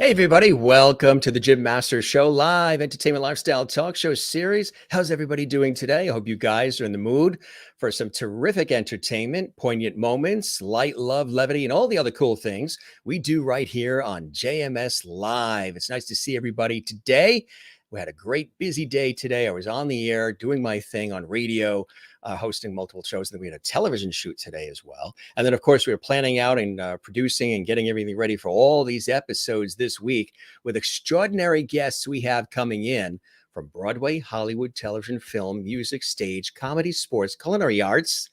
Hey, everybody. Welcome to the Jim Masters Show, live entertainment lifestyle talk show series. How's everybody doing today? I hope you guys are in the mood for some terrific entertainment, poignant moments, light, love, levity, and all the other cool things we do right here on JMS Live. It's nice to see everybody today. We had a great busy day today. I was on the air doing my thing on radio, hosting multiple shows. And then we had a television shoot today as well. And then, of course, we were planning out and producing and getting everything ready for all these episodes this week with extraordinary guests we have coming in from Broadway, Hollywood, television, film, music, stage, comedy, sports, culinary arts,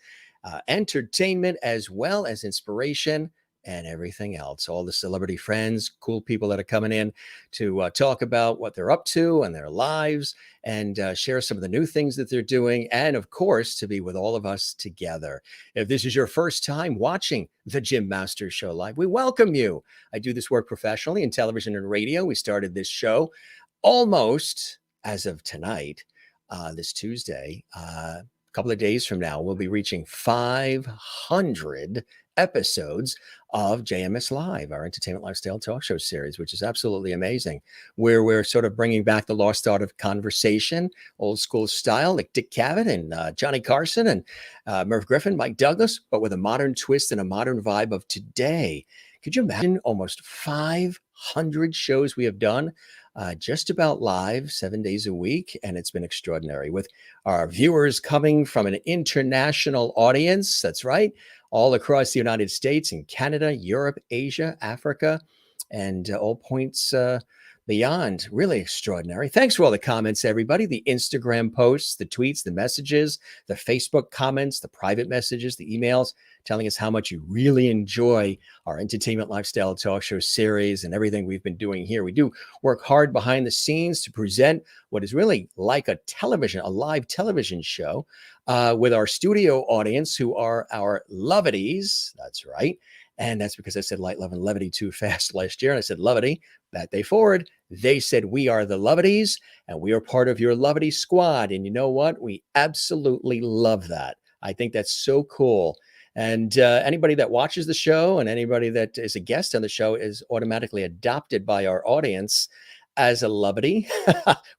entertainment, as well as inspiration and everything else. All the celebrity friends, cool people that are coming in to talk about what they're up to and their lives and share some of the new things that they're doing. And of course, to be with all of us together. If this is your first time watching the Jim Masters Show live, we welcome you. I do this work professionally in television and radio. We started this show almost as of tonight, this Tuesday. A couple of days from now, we'll be reaching 500 episodes of JMS Live, our entertainment lifestyle talk show series, which is absolutely amazing, where we're sort of bringing back the lost art of conversation, old school style, like Dick Cavett and Johnny Carson and Merv Griffin, Mike Douglas, but with a modern twist and a modern vibe of today. Could you imagine almost 500 shows we have done just about live 7 days a week? And it's been extraordinary with our viewers coming from an international audience. That's right. All across the United States and Canada, Europe, Asia, Africa, and all points beyond. Really extraordinary. Thanks for all the comments, everybody. The Instagram posts, the tweets, the messages, the Facebook comments, the private messages, the emails, telling us how much you really enjoy our entertainment lifestyle talk show series and everything we've been doing here. We do work hard behind the scenes to present what is really like a live television show with our studio audience, who are our lovities. That's right. And that's because I said light, love, and levity too fast last year. And I said levity that day forward. They said we are the lovities and we are part of your lovity squad. And you know what? We absolutely love that. I think that's so cool. And anybody that watches the show and anybody that is a guest on the show is automatically adopted by our audience as a lovity.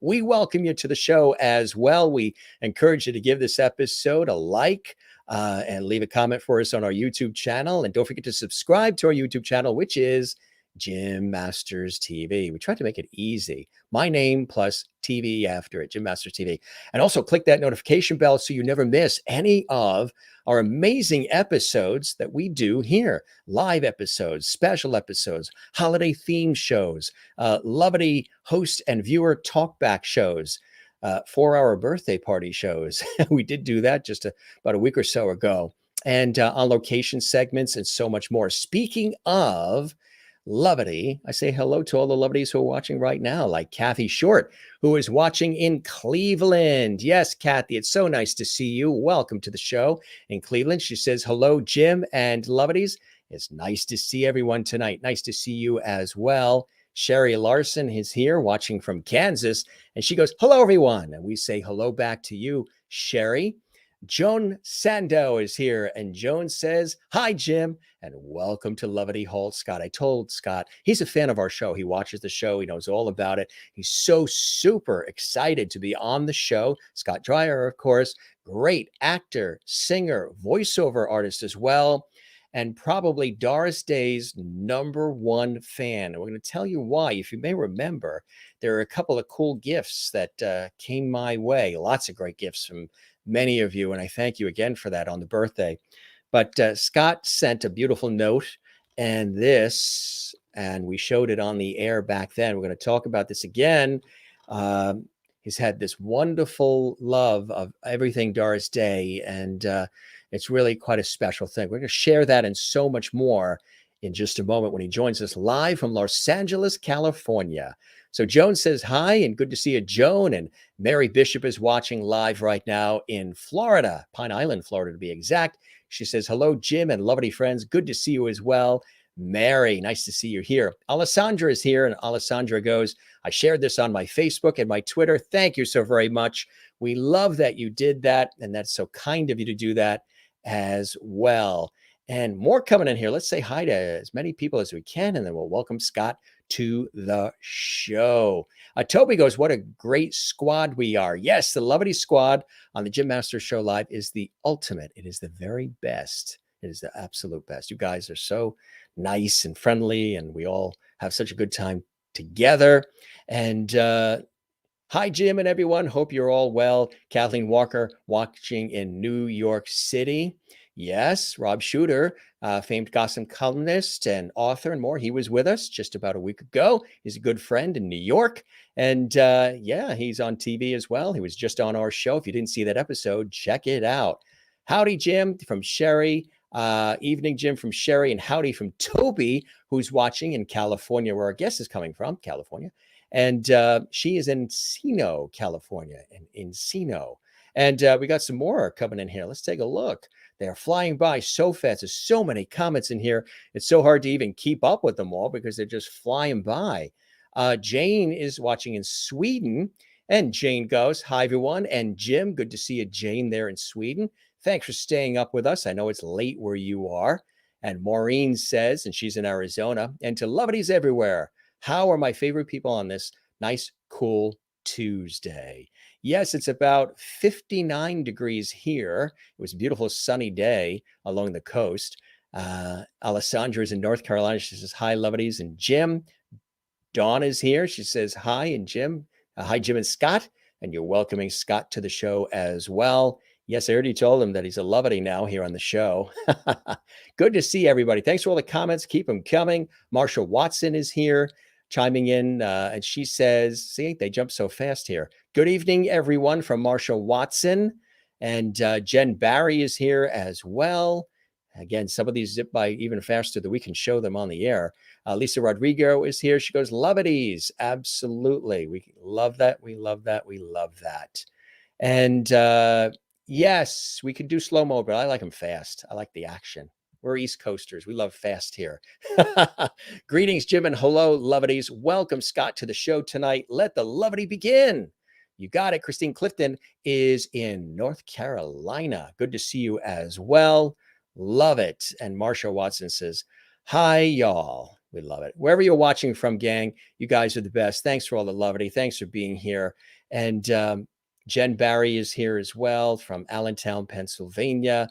We welcome you to the show as well. We encourage you to give this episode a like and leave a comment for us on our YouTube channel. And don't forget to subscribe to our YouTube channel, which is Jim Masters TV. We tried to make it easy. My name plus TV after it, Jim Masters TV. And also click that notification bell so you never miss any of our amazing episodes that we do here. Live episodes, special episodes, holiday theme shows, lovely host and viewer talkback shows, 4-hour birthday party shows. We did do that just about a week or so ago. And on location segments and so much more. Speaking of levity, I say hello to all the lovities who are watching right now, like Kathy Short, who is watching in Cleveland. Yes, Kathy, it's so nice to see you. Welcome to the show in Cleveland. She says, hello, Jim and lovities. It's nice to see everyone tonight. Nice to see you as well. Sherry Larson is here watching from Kansas, and she goes, hello, everyone. And we say hello back to you, Sherry. Joan Sandow is here, and Joan says, hi, Jim, and welcome to Levity Hall. Scott, I told Scott, he's a fan of our show. He watches the show. He knows all about it. He's so super excited to be on the show. Scott Dreier, of course, great actor, singer, voiceover artist as well, and probably Doris Day's #1 fan. And we're going to tell you why. If you may remember, there are a couple of cool gifts that came my way. Lots of great gifts from many of you, and I thank you again for that on the birthday. But Scott sent a beautiful note, and we showed it on the air back then. We're going to talk about this again. He's had this wonderful love of everything Doris Day, and it's really quite a special thing. We're going to share that and so much more in just a moment when he joins us live from Los Angeles, California. So Joan says hi, and good to see you, Joan. And Mary Bishop is watching live right now in Florida, Pine Island, Florida, to be exact. She says, hello, Jim and lovely friends. Good to see you as well. Mary, nice to see you here. Alessandra is here, and Alessandra goes, I shared this on my Facebook and my Twitter. Thank you so very much. We love that you did that, and that's so kind of you to do that as well. And more coming in here. Let's say hi to as many people as we can, and then we'll welcome Scott to the show. Toby goes, what a great squad we are. Yes, the Lovity Squad on the Jim Master Show Live is the ultimate. It is the very best. It is the absolute best. You guys are so nice and friendly, and we all have such a good time together. And hi, Jim and everyone. Hope you're all well. Kathleen Walker watching in New York City. Yes, Rob Shooter, famed gossip columnist and author and more. He was with us just about a week ago. He's a good friend in New York. And yeah, he's on TV as well. He was just on our show. If you didn't see that episode, check it out. Howdy, Jim from Sherry. Evening, Jim from Sherry. And howdy from Toby, who's watching in California, where our guest is coming from, California. And she is in Encino, California, in Encino. And we got some more coming in here. Let's take a look. They're flying by so fast. There's so many comments in here. It's so hard to even keep up with them all because they're just flying by. Jane is watching in Sweden. And Jane goes, hi, everyone. And Jim, good to see you, Jane, there in Sweden. Thanks for staying up with us. I know it's late where you are. And Maureen says, and she's in Arizona, and to Lovities everywhere, how are my favorite people on this nice, cool Tuesday? Yes, it's about 59 degrees here. It was a beautiful sunny day along the coast. Alessandra is in North Carolina. She says, hi, Lovities. And Jim. Dawn is here. She says, hi, and Jim. Hi, Jim and Scott. And you're welcoming Scott to the show as well. Yes, I already told him that he's a Lovity now here on the show. Good to see everybody. Thanks for all the comments. Keep them coming. Marsha Watson is here chiming in, and she says, see, they jump so fast here. Good evening, everyone, from Marsha Watson. And Jen Barry is here as well. Again, some of these zip by even faster than we can show them on the air. Lisa Rodrigo is here. She goes, Lovities. Absolutely. We love that. We love that. We love that. And yes, we could do slow-mo, but I like them fast. I like the action. We're East Coasters. We love fast here. Greetings, Jim, and hello, Lovities. Welcome, Scott, to the show tonight. Let the Lovity begin. You got it. Christine Clifton is in North Carolina. Good to see you as well. Love it. And Marsha Watson says, hi, y'all. We love it. Wherever you're watching from, gang, you guys are the best. Thanks for all the Lovity. Thanks for being here. And Jen Barry is here as well from Allentown, Pennsylvania.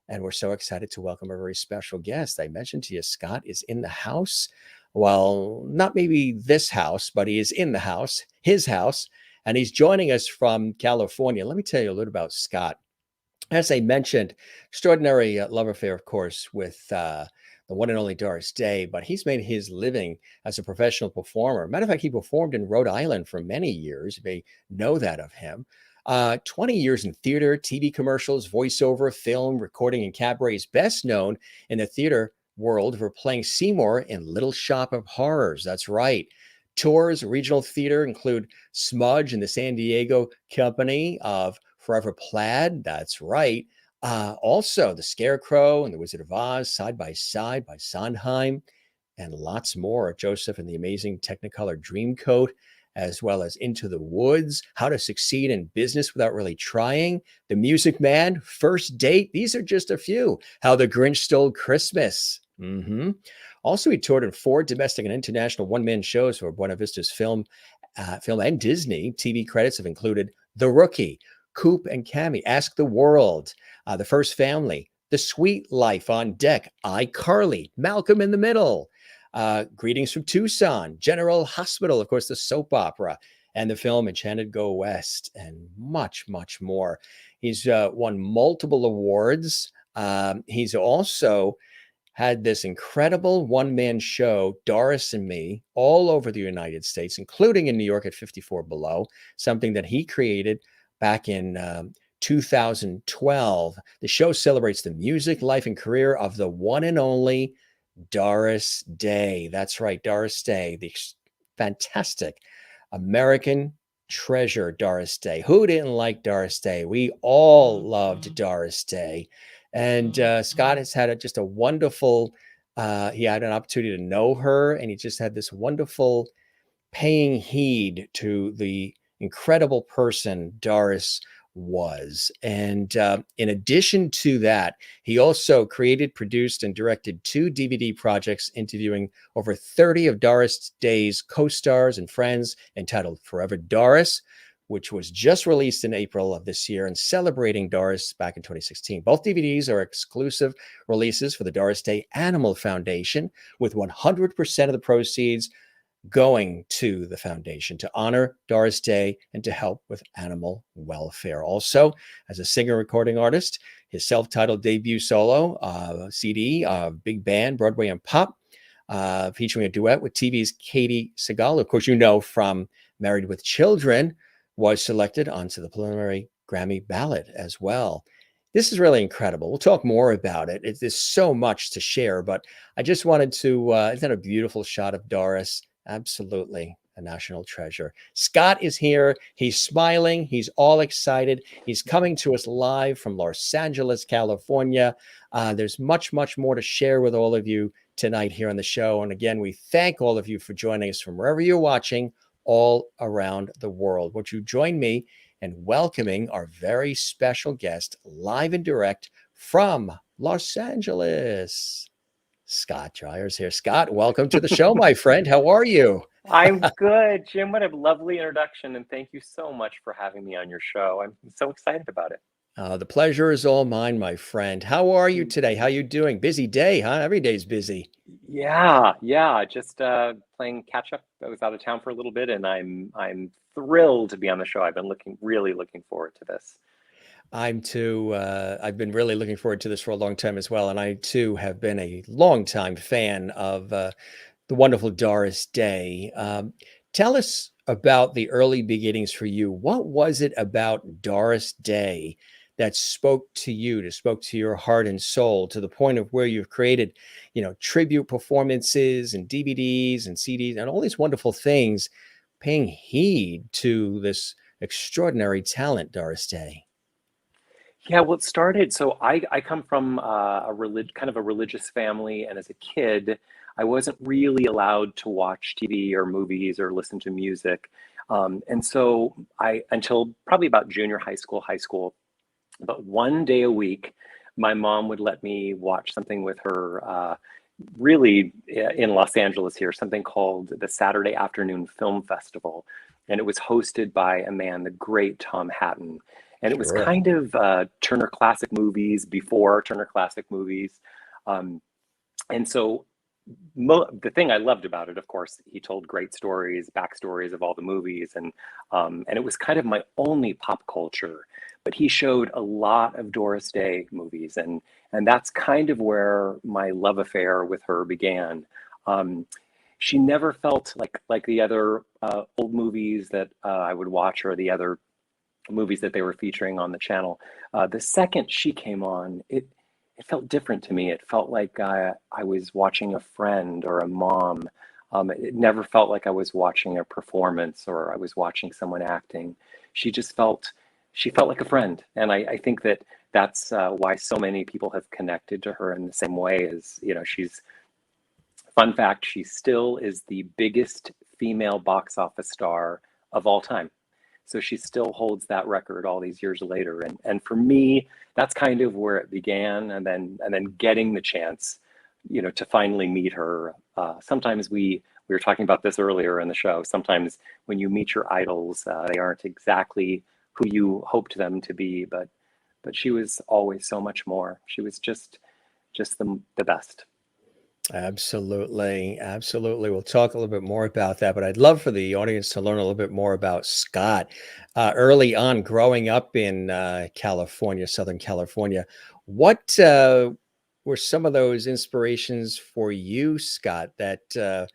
And we're so excited to welcome a very special guest. I mentioned to you, Scott is in the house. Well, not maybe this house, but he is in the house, his house. And he's joining us from California. Let me tell you a little about Scott. As I mentioned, extraordinary love affair, of course, with the one and only Doris Day, but he's made his living as a professional performer. Matter of fact, he performed in Rhode Island for many years. You may know that of him. 20 years in theater, TV commercials, voiceover, film, recording, and cabaret. Is best known in the theater world for playing Seymour in Little Shop of Horrors. That's right. Tours, regional theater include Smudge and the San Diego company of Forever Plaid. That's right. Also, the Scarecrow and the Wizard of Oz, Side by Side by Sondheim, and lots more. Joseph and the Amazing Technicolor Dreamcoat, as well as Into the Woods, How to Succeed in Business Without Really Trying, The Music Man, First Date. These are just a few. How the Grinch Stole Christmas. Also, he toured in 4 domestic and international one-man shows for Buena Vista's film and Disney. TV credits have included The Rookie, Coop and Cammy, Ask the World, The First Family, The Sweet Life on Deck, iCarly, Malcolm in the Middle, Greetings from Tucson, General Hospital, of course, the soap opera, and the film Enchanted Go West, and much, much more. He's won multiple awards. He's also had this incredible one-man show, Doris and Me, all over the United States, including in New York at 54 Below, something that he created back in 2012. The show celebrates the music, life, and career of the one and only Doris Day. That's right, Doris Day, the fantastic American treasure, Doris Day. Who didn't like Doris Day? We all loved Doris Day. And Scott has had just a wonderful, he had an opportunity to know her, and he just had this wonderful paying heed to the incredible person Doris was. And in addition to that, he also created, produced, and directed 2 DVD projects interviewing over 30 of Doris Day's co-stars and friends, entitled Forever Doris, which was just released in April of this year, and Celebrating Doris back in 2016. Both DVDs are exclusive releases for the Doris Day Animal Foundation, with 100% of the proceeds going to the foundation to honor Doris Day and to help with animal welfare. Also, as a singer recording artist, his self-titled debut solo CD, Big Band, Broadway and Pop, featuring a duet with TV's Katie Segal, of course, you know from Married with Children, was selected onto the preliminary Grammy Ballot as well. This is really incredible. We'll talk more about it. There's so much to share, but I just wanted to, isn't that a beautiful shot of Doris? Absolutely a national treasure. Scott is here. He's smiling. He's all excited. He's coming to us live from Los Angeles, California. There's much, much more to share with all of you tonight here on the show. And again, we thank all of you for joining us from wherever you're watching all around the world. Won't you join me in welcoming our very special guest live and direct from Los Angeles? Scott Dreier's here. Scott, welcome to the show, my friend. How are you? I'm good, Jim. What a lovely introduction, and thank you so much for having me on your show. I'm so excited about it. The pleasure is all mine, my friend. How are you today? How you doing? Busy day, huh? Every day's busy. Yeah. Just playing catch up. I was out of town for a little bit, and I'm thrilled to be on the show. I've been really looking forward to this. I'm too. I've been really looking forward to this for a long time as well, and I too have been a longtime fan of the wonderful Doris Day. Tell us about the early beginnings for you. What was it about Doris Day that spoke to you, spoke to your heart and soul, to the point of where you've created, tribute performances and DVDs and CDs and all these wonderful things, paying heed to this extraordinary talent, Doris Day? Yeah, well, it started. So I come from kind of a religious family, and as a kid, I wasn't really allowed to watch TV or movies or listen to music, and so until probably about junior high school, but one day a week, my mom would let me watch something with her. Really in Los Angeles here, something called the Saturday Afternoon Film Festival, and it was hosted by a man, the great Tom Hatton. And it was Sure. kind of Turner Classic Movies before Turner Classic Movies. And so the thing I loved about it, of course, he told great stories, backstories of all the movies. And it was kind of my only pop culture. But he showed a lot of Doris Day movies. And that's kind of where my love affair with her began. She never felt like the other old movies that I would watch, or the other movies that they were featuring on the channel. The second she came on, it felt different to me. It felt like I was watching a friend or a mom. It never felt like I was watching a performance or I was watching someone acting. She felt like a friend. And I think that's why so many people have connected to her in the same way. As fun fact, she still is the biggest female box office star of all time. So she still holds that record all these years later. And for me, that's kind of where it began. And then getting the chance, to finally meet her. Sometimes we were talking about this earlier in the show. Sometimes when you meet your idols, they aren't exactly who you hoped them to be, but she was always so much more. She was just the best. Absolutely. We'll talk a little bit more about that, but I'd love for the audience to learn a little bit more about Scott. Early on, growing up in California, Southern California, what were some of those inspirations for you, Scott, that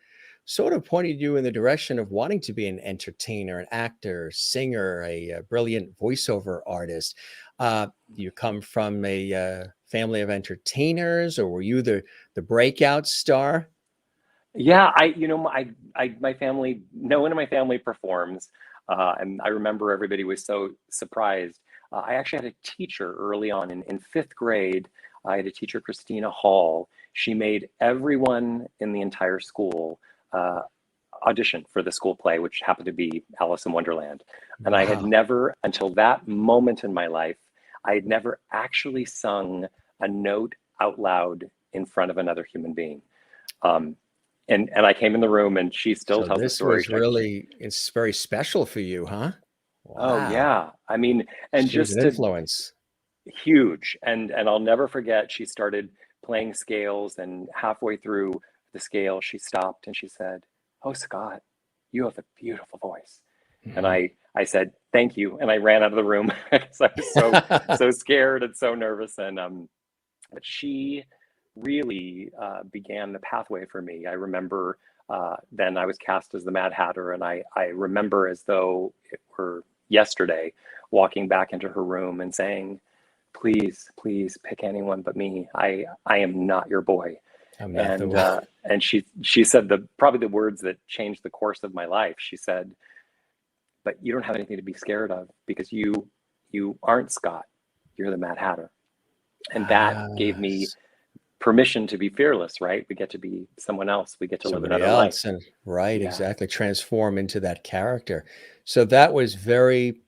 sort of pointed you in the direction of wanting to be an entertainer, an actor, singer, a brilliant voiceover artist? You come from a family of entertainers, or were you the breakout star? Yeah, my family, no one in my family performs. And I remember everybody was so surprised. I actually had a teacher early on in fifth grade. I had a teacher, Christina Hall. She made everyone in the entire school audition for the school play, which happened to be Alice in Wonderland. And I had Wow. never, until that moment in my life, I had never actually sung a note out loud in front of another human being. And I came in the room, and she still So tells the this story. was really, it's very special for you, huh? Oh Wow. yeah, I mean, and She was an just to influence. huge, and I'll never forget. She started playing scales, and halfway through the scale, she stopped and she said, "Oh, Scott, you have a beautiful voice." And Mhm. I said, "Thank you," and I ran out of the room because I was so scared and so nervous. And but she really began the pathway for me. I remember then I was cast as the Mad Hatter, and I remember as though it were yesterday, walking back into her room and saying, "Please, please pick anyone but me. I am not your boy." I'm not the And one. she said probably the words that changed the course of my life. She said, "But you don't have anything to be scared of, because you aren't Scott. You're the Mad Hatter." And that gave Ah, me permission to be fearless, right? We get to be someone else. We get to live somebody another life. else, and right, Yeah. exactly, transform into that character. So that was very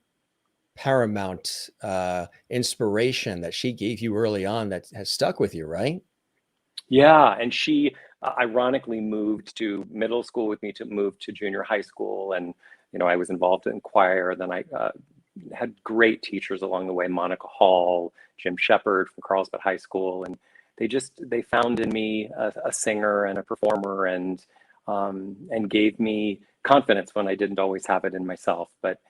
paramount inspiration that she gave you early on that has stuck with you, right? Yeah. And she ironically moved to middle school with me, to move to junior high school. And, I was involved in choir. Then I had great teachers along the way: Monica Hall, Jim Shepard from Carlsbad High School. And they found in me a singer and a performer, and gave me confidence when I didn't always have it in myself. But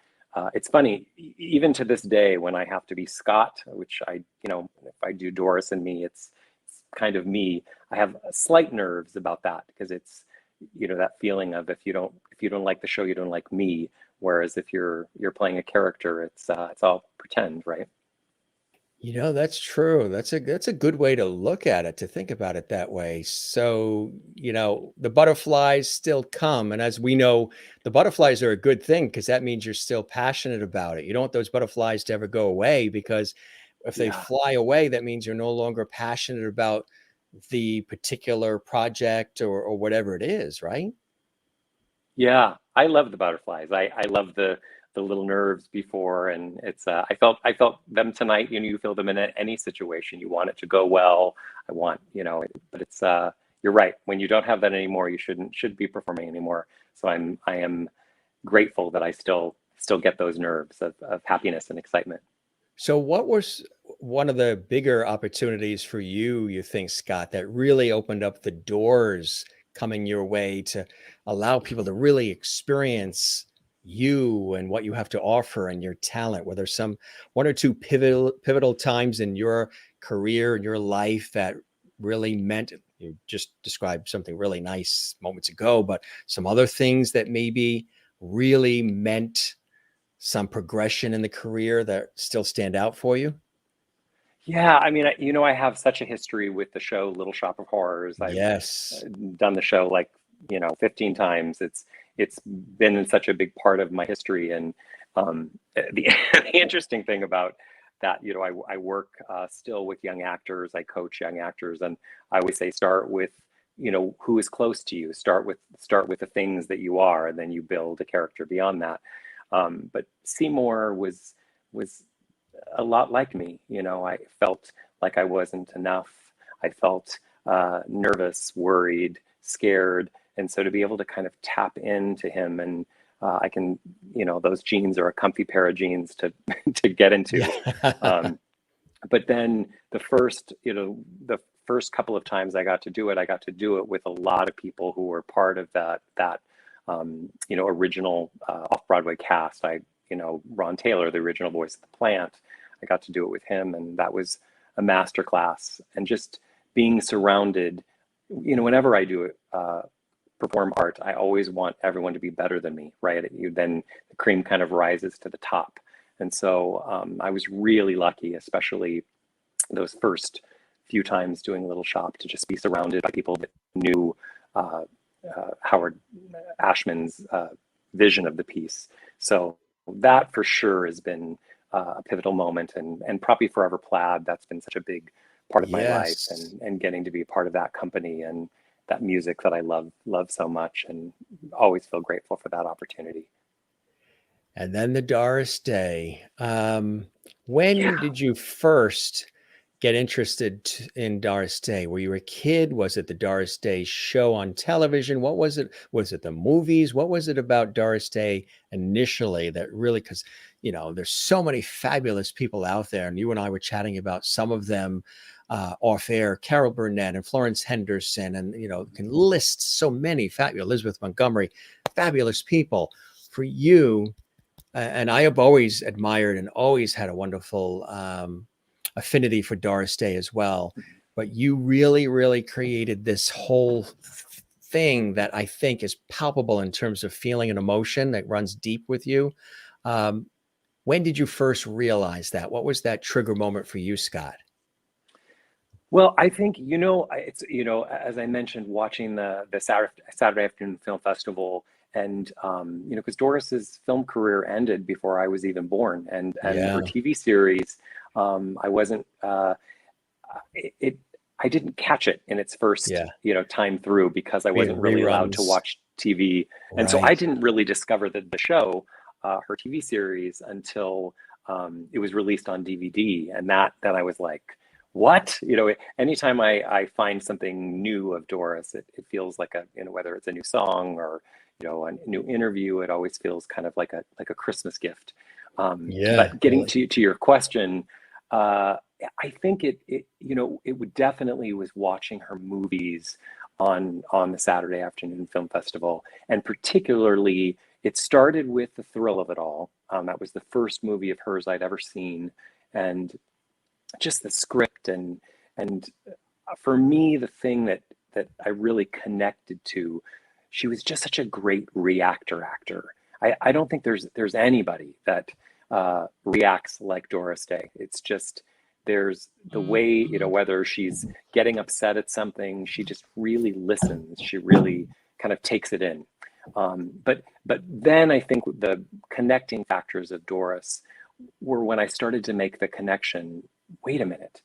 it's funny, even to this day, when I have to be Scott, which if I do Doris and Me, it's kind of me. I have slight nerves about that, because it's, that feeling of, if you don't like the show, you don't like me. Whereas if you're playing a character, it's all pretend, right? That's true. That's a good way to look at it, to think about it that way. So, the butterflies still come. And as we know, the butterflies are a good thing, because that means you're still passionate about it. You don't want those butterflies to ever go away, because if they Yeah. fly away, that means you're no longer passionate about the particular project or whatever it is, right? Yeah, I love the butterflies. I love the little nerves before, and it's I felt them tonight. You feel them in any situation. You want it to go well. I want, but it's you're right. When you don't have that anymore, you should be performing anymore. So I am grateful that I still get those nerves of happiness and excitement. So what was one of the bigger opportunities for you, you think, Scott, that really opened up the doors coming your way to allow people to really experience you and what you have to offer and your talent? Were there some one or two pivotal times in your career and your life that really meant, you just described something really nice moments ago, but some other things that maybe really meant some progression in the career that still stand out for you? Yeah, I mean, I have such a history with the show Little Shop of Horrors. I've Yes. done the show like 15 times. It's been in such a big part of my history. And the the interesting thing about that, I work still with young actors. I coach young actors, and I always say, start with who is close to you. Start with the things that you are, and then you build a character beyond that. But Seymour was a lot like me. I felt like I wasn't enough. I felt nervous, worried, scared. And so to be able to kind of tap into him, and I can, those jeans are a comfy pair of jeans to to get into. Yeah. Um, but then the first couple of times I got to do it, I got to do it with a lot of people who were part of that original off-Broadway cast. Ron Taylor, the original voice of the plant, I got to do it with him, and that was a master class. And just being surrounded, whenever I do it, perform art, I always want everyone to be better than me, right? Then the cream kind of rises to the top. And so I was really lucky, especially those first few times doing Little Shop, to just be surrounded by people that knew uh, Howard Ashman's vision of the piece. So that for sure has been a pivotal moment, and probably Forever Plaid. That's been such a big part of my life, Yes. and getting to be a part of that company, and that music that I love so much, and always feel grateful for that opportunity. And then the Doris Day. When Yeah. did you first get interested in Doris Day? Were you a kid? Was it the Doris Day show on television? What was it? Was it the movies? What was it about Doris Day initially that really, because, there's so many fabulous people out there, and you and I were chatting about some of them off air, Carol Burnett and Florence Henderson, and, can list so many fabulous, Elizabeth Montgomery, fabulous people. For you, and I have always admired and always had a wonderful affinity for Doris Day as well. But you really, really created this whole thing that I think is palpable in terms of feeling and emotion that runs deep with you. When did you first realize that? What was that trigger moment for you, Scott? Well, I think, it's, as I mentioned, watching the Saturday Afternoon Film Festival, and, because Doris's film career ended before I was even born, and her TV series, I wasn't, I didn't catch it in its first, time through, because I wasn't really allowed to watch TV. And so I didn't really discover the show, her TV series, until it was released on DVD. And that I was like, what? Anytime I find something new of Doris, it feels like whether it's a new song or, a new interview, it always feels kind of like a Christmas gift. But getting to your question, I think it would definitely was watching her movies on the Saturday Afternoon Film Festival, and particularly it started with The Thrill of It All. That was the first movie of hers I'd ever seen, and just the script and for me, the thing that I really connected to, she was just such a great actor. I don't think there's anybody that reacts like Doris Day. It's just, there's the way, whether she's getting upset at something, she just really listens. She really kind of takes it in. But then I think the connecting factors of Doris were when I started to make the connection. Wait a minute.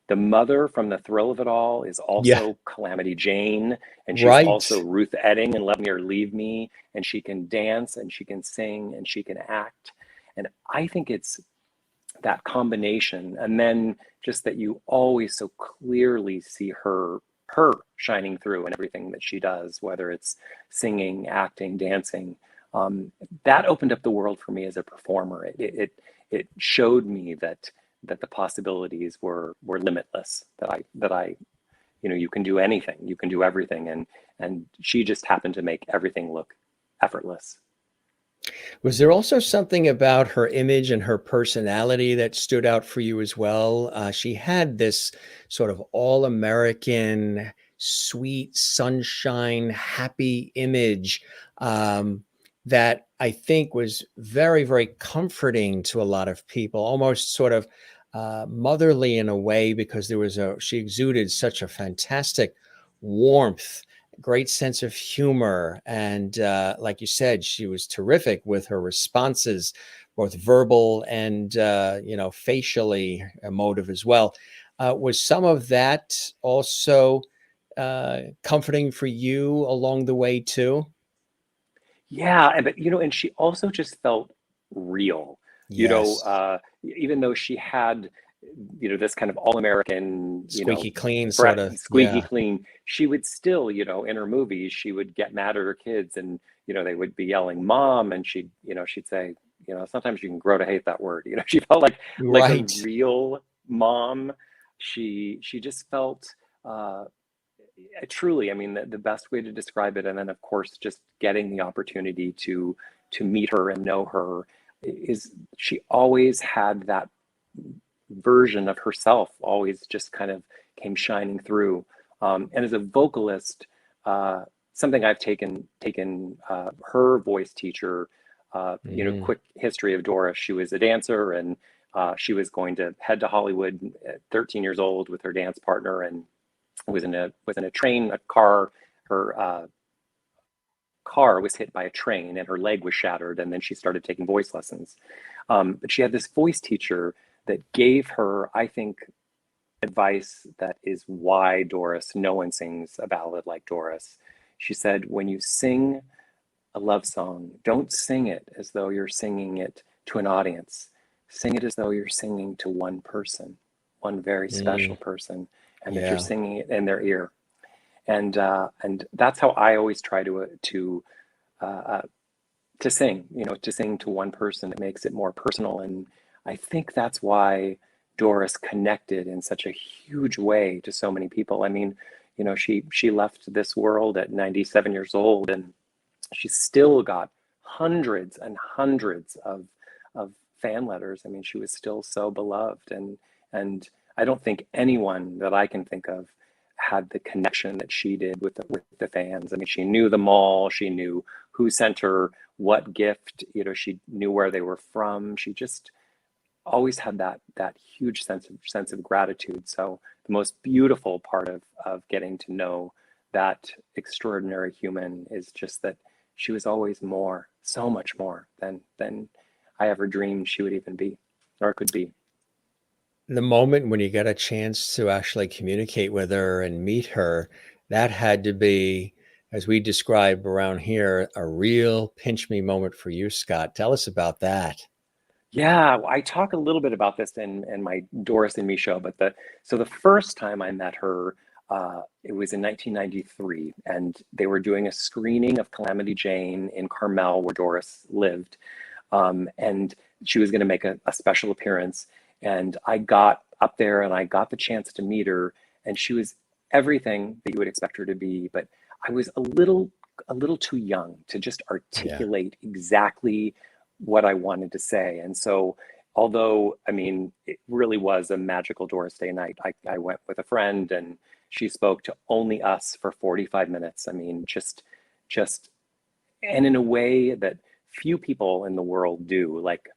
The mother from The Thrill of It All is also Calamity Jane, and she's also Ruth Etting in Love Me or Leave Me, and she can dance and she can sing and she can act. And I think it's that combination, and then just that you always so clearly see her shining through in everything that she does, whether it's singing, acting, dancing. That opened up the world for me as a performer. It showed me that the possibilities were limitless, that I you can do anything, you can do everything, and she just happened to make everything look effortless. Was there also something about her image and her personality that stood out for you as well? She had this sort of all-American, sweet, sunshine, happy image that I think was very, very comforting to a lot of people, almost sort of motherly in a way, because she exuded such a fantastic warmth, great sense of humor. And like you said, she was terrific with her responses, both verbal and, facially emotive as well. Was some of that also comforting for you along the way too? Yeah, but and she also just felt real. Yes. Even though she had this kind of all-American, Squeaky clean sort of. Squeaky clean, she would still, in her movies, she would get mad at her kids, and they would be yelling "mom," and she'd say, sometimes you can grow to hate that word. She felt like a real mom. She just felt truly, I mean, the best way to describe it. And then of course, just getting the opportunity to meet her and know her, is she always had that version of herself, always just kind of came shining through. And as a vocalist, something I've taken her voice teacher, quick history of Doris. She was a dancer, and she was going to head to Hollywood at 13 years old with her dance partner, and was in a train, a car. Her car was hit by a train and her leg was shattered, and then she started taking voice lessons. But she had this voice teacher that gave her, I think, advice that is why Doris, no one sings a ballad like Doris. She said, when you sing a love song, don't sing it as though you're singing it to an audience. Sing it as though you're singing to one person, one very special person, and that you're singing it in their ear. And that's how I always try to sing, to sing to one person. It makes it more personal. And I think that's why Doris connected in such a huge way to so many people. I mean, she left this world at 97 years old, and she still got hundreds and hundreds of fan letters. I mean, she was still so beloved, and I don't think anyone that I can think of had the connection that she did with the fans. I mean, she knew them all. She knew who sent her what gift. She knew where they were from. She just always had that huge sense of gratitude. So the most beautiful part of getting to know that extraordinary human is just that she was always more, so much more than I ever dreamed she would even be or could be. The moment when you got a chance to actually communicate with her and meet her, that had to be, as we describe around here, a real pinch me moment for you, Scott. Tell us about that. Yeah, I talk a little bit about this in my Doris and Me show, but the first time I met her, it was in 1993, and they were doing a screening of Calamity Jane in Carmel, where Doris lived, and she was going to make a special appearance. And I got up there and I got the chance to meet her, and she was everything that you would expect her to be, but I was a little too young to just articulate exactly what I wanted to say. And so, although, I mean, it really was a magical Doris Day night, I went with a friend, and she spoke to only us for 45 minutes. I mean, just, and in a way that few people in the world do, like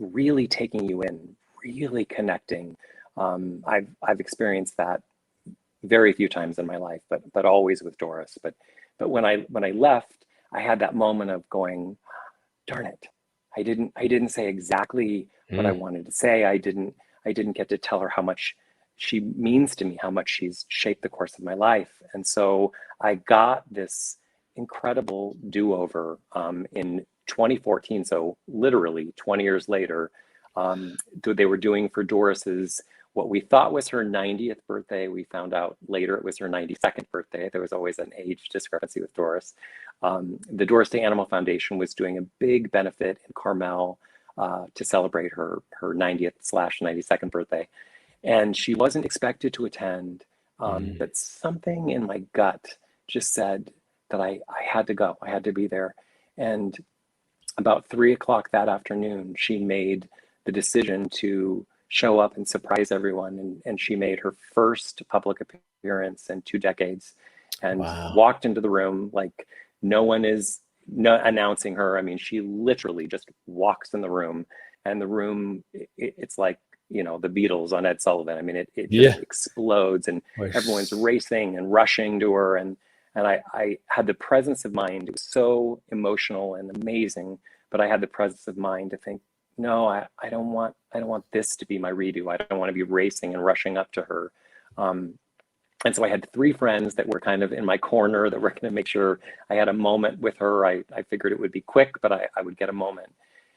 really taking you in, really connecting. I've experienced that very few times in my life, but always with Doris. But when I left, I had that moment of going, darn it, I didn't say exactly what I wanted to say. I didn't get to tell her how much she means to me, how much she's shaped the course of my life. And so I got this incredible do-over in 2014. So literally 20 years later, they were doing for Doris's, what we thought was her 90th birthday. We found out later it was her 92nd birthday. There was always an age discrepancy with Doris. The Doris Day Animal Foundation was doing a big benefit in Carmel to celebrate her 90th/92nd birthday. And she wasn't expected to attend, but something in my gut just said that I had to go, I had to be there. And about 3 o'clock that afternoon, she made the decision to show up and surprise everyone. And she made her first public appearance in 2 decades, and walked into the room like no one is announcing her. I mean, she literally just walks in the room, and the room, it's like, the Beatles on Ed Sullivan. I mean, it just explodes, and everyone's racing and rushing to her. And I had the presence of mind. It was so emotional and amazing, but I had the presence of mind to think, no, I don't want this to be my redo. I don't want to be racing and rushing up to her. And so I had 3 friends that were kind of in my corner that were going to make sure I had a moment with her. I figured it would be quick, but I would get a moment.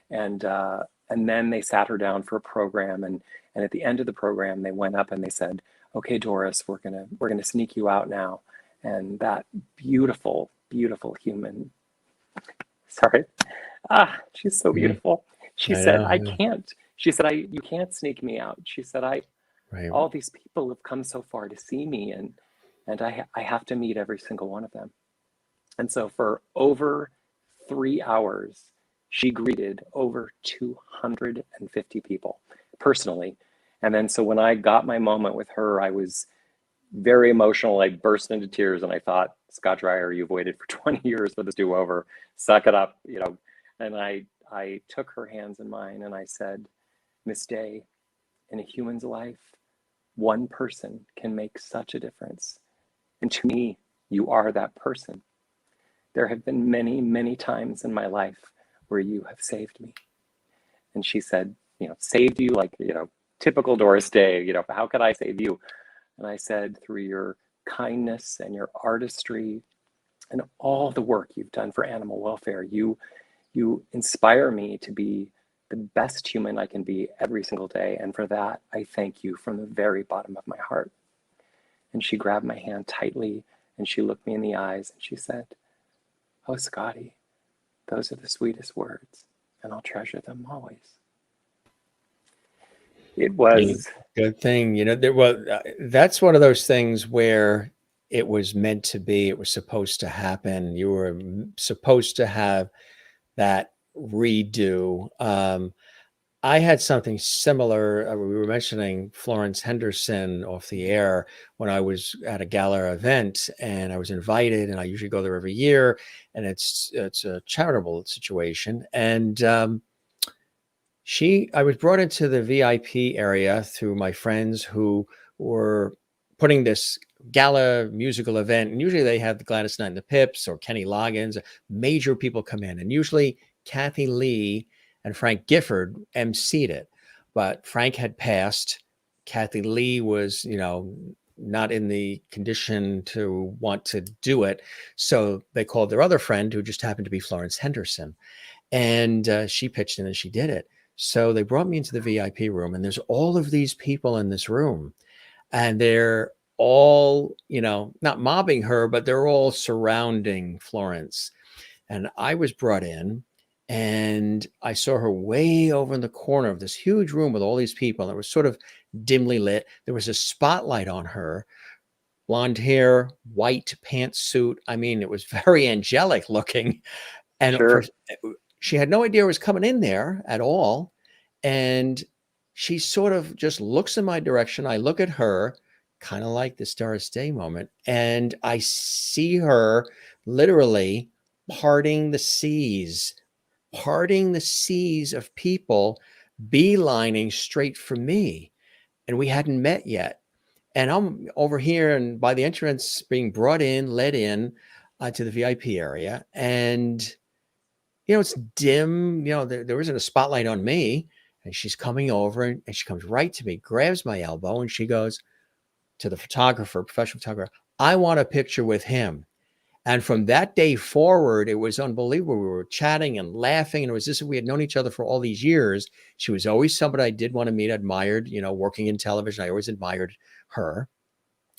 And then they sat her down for a program, and at the end of the program, they went up and they said, "Okay, Doris, we're gonna sneak you out now." And that beautiful, beautiful human, sorry, she's so beautiful. She said, "I can't." She said, "You can't sneak me out." She said, all these people have come so far to see me, and I have to meet every single one of them." And so for over 3 hours, she greeted over 250 people personally. And then so when I got my moment with her, I was very emotional. I burst into tears, and I thought, Scott Dreier, you've waited for 20 years for this do-over. Suck it up, And I took her hands in mine, and I said, "Miss Day, in a human's life, one person can make such a difference. And to me, you are that person. There have been many, many times in my life where you have saved me." And she said, saved you, like, typical Doris Day, you know, how could I save you? And I said, through your kindness and your artistry and all the work you've done for animal welfare, you inspire me to be the best human I can be every single day. And for that, I thank you from the very bottom of my heart. And she grabbed my hand tightly and she looked me in the eyes and she said, oh, Scotty, those are the sweetest words, and I'll treasure them always. It was good thing, you know. That's one of those things where it was meant to be. It was supposed to happen. You were supposed to have that redo. I had something similar. We were mentioning Florence Henderson off the air when I was at a gala event, and I was invited, and I usually go there every year, and it's a charitable situation. And I was brought into the VIP area through my friends who were putting this gala musical event, and usually they have the Gladys Knight and the Pips or Kenny Loggins. Major people come in, and usually Kathy Lee and Frank Gifford emceed it, but Frank had passed. Kathy Lee was, you know, not in the condition to want to do it. So they called their other friend, who just happened to be Florence Henderson. And she pitched in and she did it. So they brought me into the VIP room, and there's all of these people in this room, and they're all, you know, not mobbing her, but they're all surrounding Florence. And I was brought in, and I saw her way over in the corner of this huge room with all these people. It was sort of dimly lit. There was a spotlight on her, blonde hair, white pantsuit. I mean, it was very angelic looking. And sure. She had no idea I was coming in there at all. And she sort of just looks in my direction. I look at her, kind of like this Doris Day moment. And I see her literally parting the seas of people, beelining straight for me. And we hadn't met yet. And I'm over here and by the entrance being brought in, led in to the VIP area. And, you know, it's dim, you know, there isn't a spotlight on me. And she's coming over and she comes right to me, grabs my elbow, and she goes to the photographer, professional photographer, I want a picture with him. And from that day forward, it was unbelievable. We were chatting and laughing. And it was as if we had known each other for all these years. She was always somebody I did want to meet, admired, you know, working in television. I always admired her.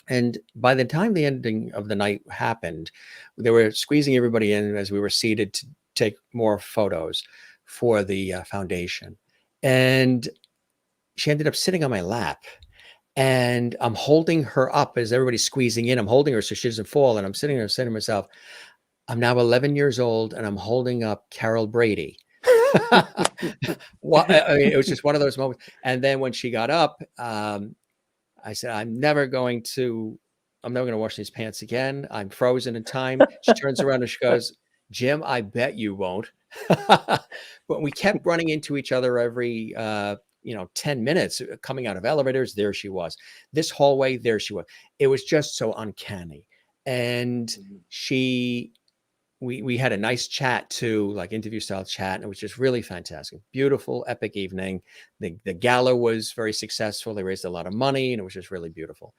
And by the time the ending of the night happened, they were squeezing everybody in as we were seated to take more photos for the foundation. And she ended up sitting on my lap. And I'm holding her up as everybody's squeezing in. I'm holding her so she doesn't fall. And I'm sitting there saying to myself, I'm now 11 years old and I'm holding up Carol Brady. I mean, it was just one of those moments. And then when she got up, I said, I'm never going to wash these pants again. I'm frozen in time. She turns around and she goes, Jim, I bet you won't. But we kept running into each other every 10 minutes, coming out of elevators. There she was. This hallway, there she was. It was just so uncanny. And we had a nice chat too, like interview style chat. And it was just really fantastic. Beautiful, epic evening. The gala was very successful. They raised a lot of money and it was just really beautiful.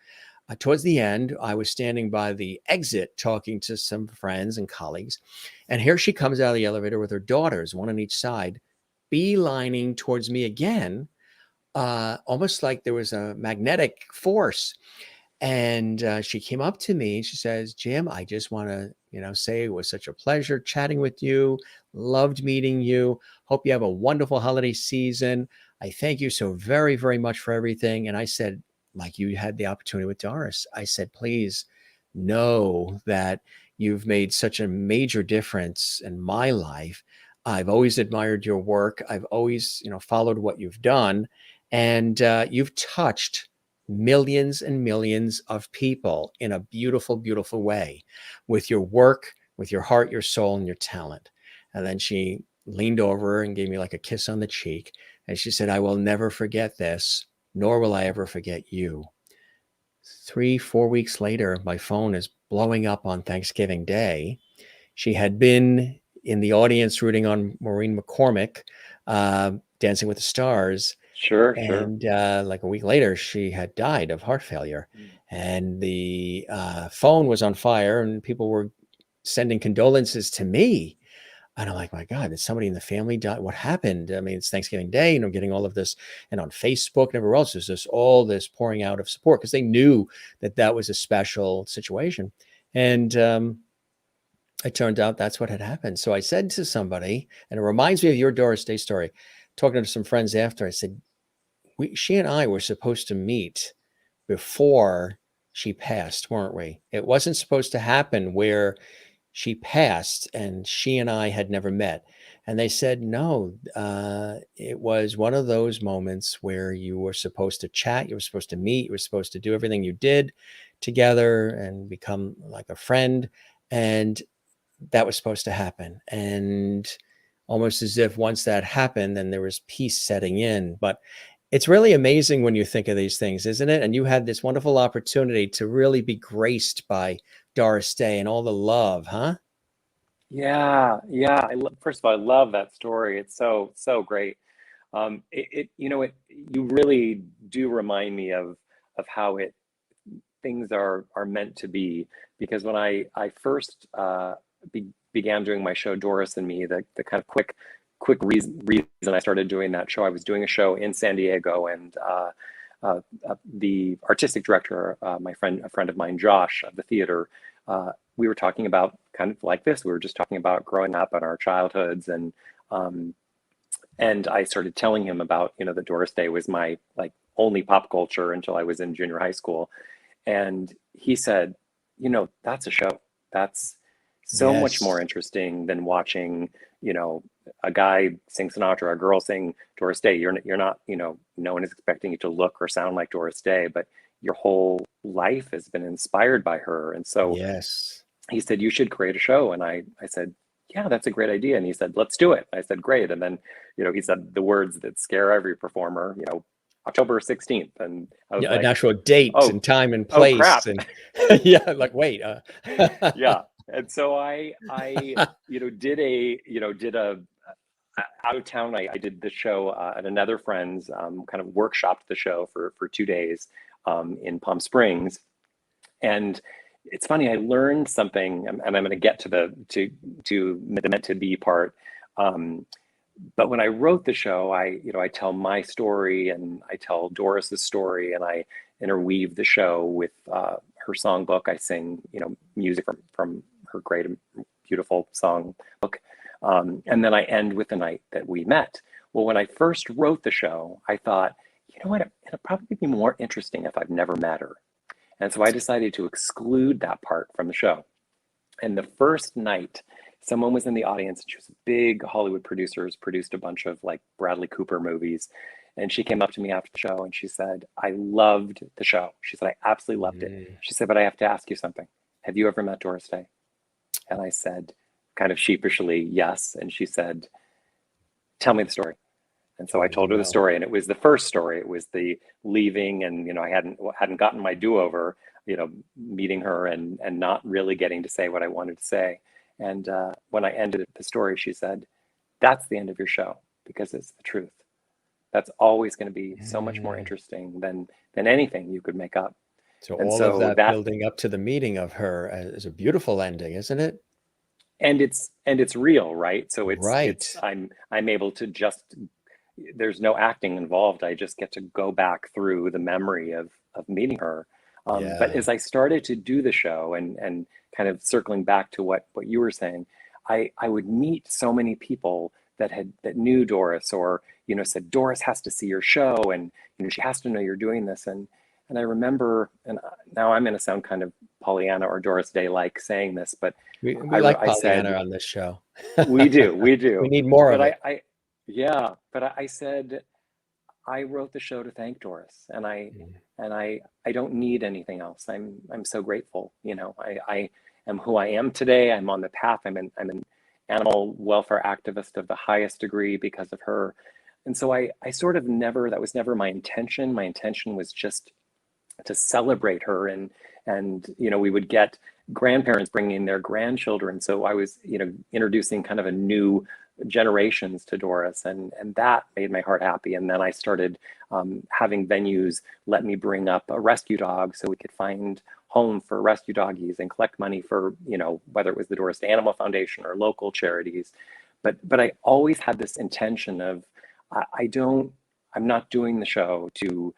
Towards the end, I was standing by the exit talking to some friends and colleagues. And here she comes out of the elevator with her daughters, one on each side, beelining towards me again, almost like there was a magnetic force. And she came up to me and she says, Jim, I just want to, say it was such a pleasure chatting with you. Loved meeting you. Hope you have a wonderful holiday season. I thank you so very, very much for everything. And I said, like you had the opportunity with Doris, I said, please know that you've made such a major difference in my life. I've always admired your work. I've always, followed what you've done. And you've touched millions and millions of people in a beautiful, beautiful way with your work, with your heart, your soul, and your talent. And then she leaned over and gave me like a kiss on the cheek. And she said, I will never forget this, nor will I ever forget you. 3-4 weeks later, my phone is blowing up on Thanksgiving Day. She had been in the audience rooting on Maureen McCormick, Dancing with the Stars. Sure, sure. And like a week later, she had died of heart failure, and the phone was on fire, and people were sending condolences to me. And I'm like, my God, did somebody in the family die? What happened? I mean, it's Thanksgiving Day, and I'm getting all of this, and on Facebook and everywhere else, there's just all this pouring out of support because they knew that that was a special situation. And it turned out that's what had happened. So I said to somebody, and it reminds me of your Doris Day story, talking to some friends after, I said, she and I were supposed to meet before she passed, weren't we? It wasn't supposed to happen where she passed and she and I had never met. And they said, no, it was one of those moments where you were supposed to chat, you were supposed to meet, you were supposed to do everything you did together and become like a friend. And that was supposed to happen. And almost as if once that happened, then there was peace setting in. But it's really amazing when you think of these things, isn't it? And you had this wonderful opportunity to really be graced by Doris Day and all the love, huh? Yeah, yeah. First of all, I love that story. It's so, so great. You really do remind me of how things are meant to be. Because when I first began doing my show, Doris and Me, the kind of quick reason I started doing that show, I was doing a show in San Diego, and the artistic director, a friend of mine, Josh, of the theater, we were talking about kind of like this. We were just talking about growing up and our childhoods, and I started telling him about, that Doris Day was my like only pop culture until I was in junior high school. And he said, that's a show. That's so much more Yes. interesting than watching, a guy sing Sinatra, a girl sing Doris Day. You're not, no one is expecting you to look or sound like Doris Day, but your whole life has been inspired by her. And so Yes. he said, you should create a show. And I said, yeah, that's a great idea. And he said, let's do it. I said, great. And then, he said the words that scare every performer, October 16th. And I was Yeah, an like, actual date oh, and time and oh place. crap. And yeah, like, wait. Yeah. And so I did a out of town. I did the show at another friend's, kind of workshopped the show for 2 days in Palm Springs. And it's funny, I learned something, and I'm going to get to the meant to be part. But when I wrote the show, I tell my story and I tell Doris's story, and I interweave the show with her songbook. I sing, music from her great and beautiful songbook. And then I end with the night that we met. Well, when I first wrote the show, I thought, you know what, it'd probably be more interesting if I've never met her. And so I decided to exclude that part from the show. And the first night, someone was in the audience, and she was a big Hollywood producer, produced a bunch of like Bradley Cooper movies. And she came up to me after the show and she said, I loved the show. She said, I absolutely loved it. She said, but I have to ask you something. Have you ever met Doris Day? And I said, kind of sheepishly, yes. And she said, tell me the story. And so I told her the story, and it was the first story. It was the leaving, and I hadn't gotten my do-over, meeting her and not really getting to say what I wanted to say. And when I ended the story, she said, "That's the end of your show because it's the truth. That's always going to be so much more interesting than anything you could make up." So And all of so that building up to the meeting of her is a beautiful ending, isn't it? and it's real, right? So Right. I'm able to just, there's no acting involved. I just get to go back through the memory of meeting her. But Yeah. as I started to do the show and kind of circling back to what you were saying, I would meet so many people that knew Doris, or said, Doris has to see your show, and she has to know you're doing this. And I remember, and now I'm going to sound kind of Pollyanna or Doris Day like saying this, but We like I Pollyanna said, on this show. we do, We need more but of it. yeah, but I said, I wrote the show to thank Doris, and Mm. I don't need anything else. I'm so grateful. I am who I am today. I'm on the path. I'm an animal welfare activist of the highest degree because of her. And so I sort of never, that was never my intention. My intention was just to celebrate her, and we would get grandparents bringing their grandchildren. So I was introducing kind of a new generations to Doris, and that made my heart happy. And then I started having venues let me bring up a rescue dog so we could find home for rescue doggies and collect money for, you know, whether it was the Doris Day Animal Foundation or local charities. But I always had this intention of I'm not doing the show to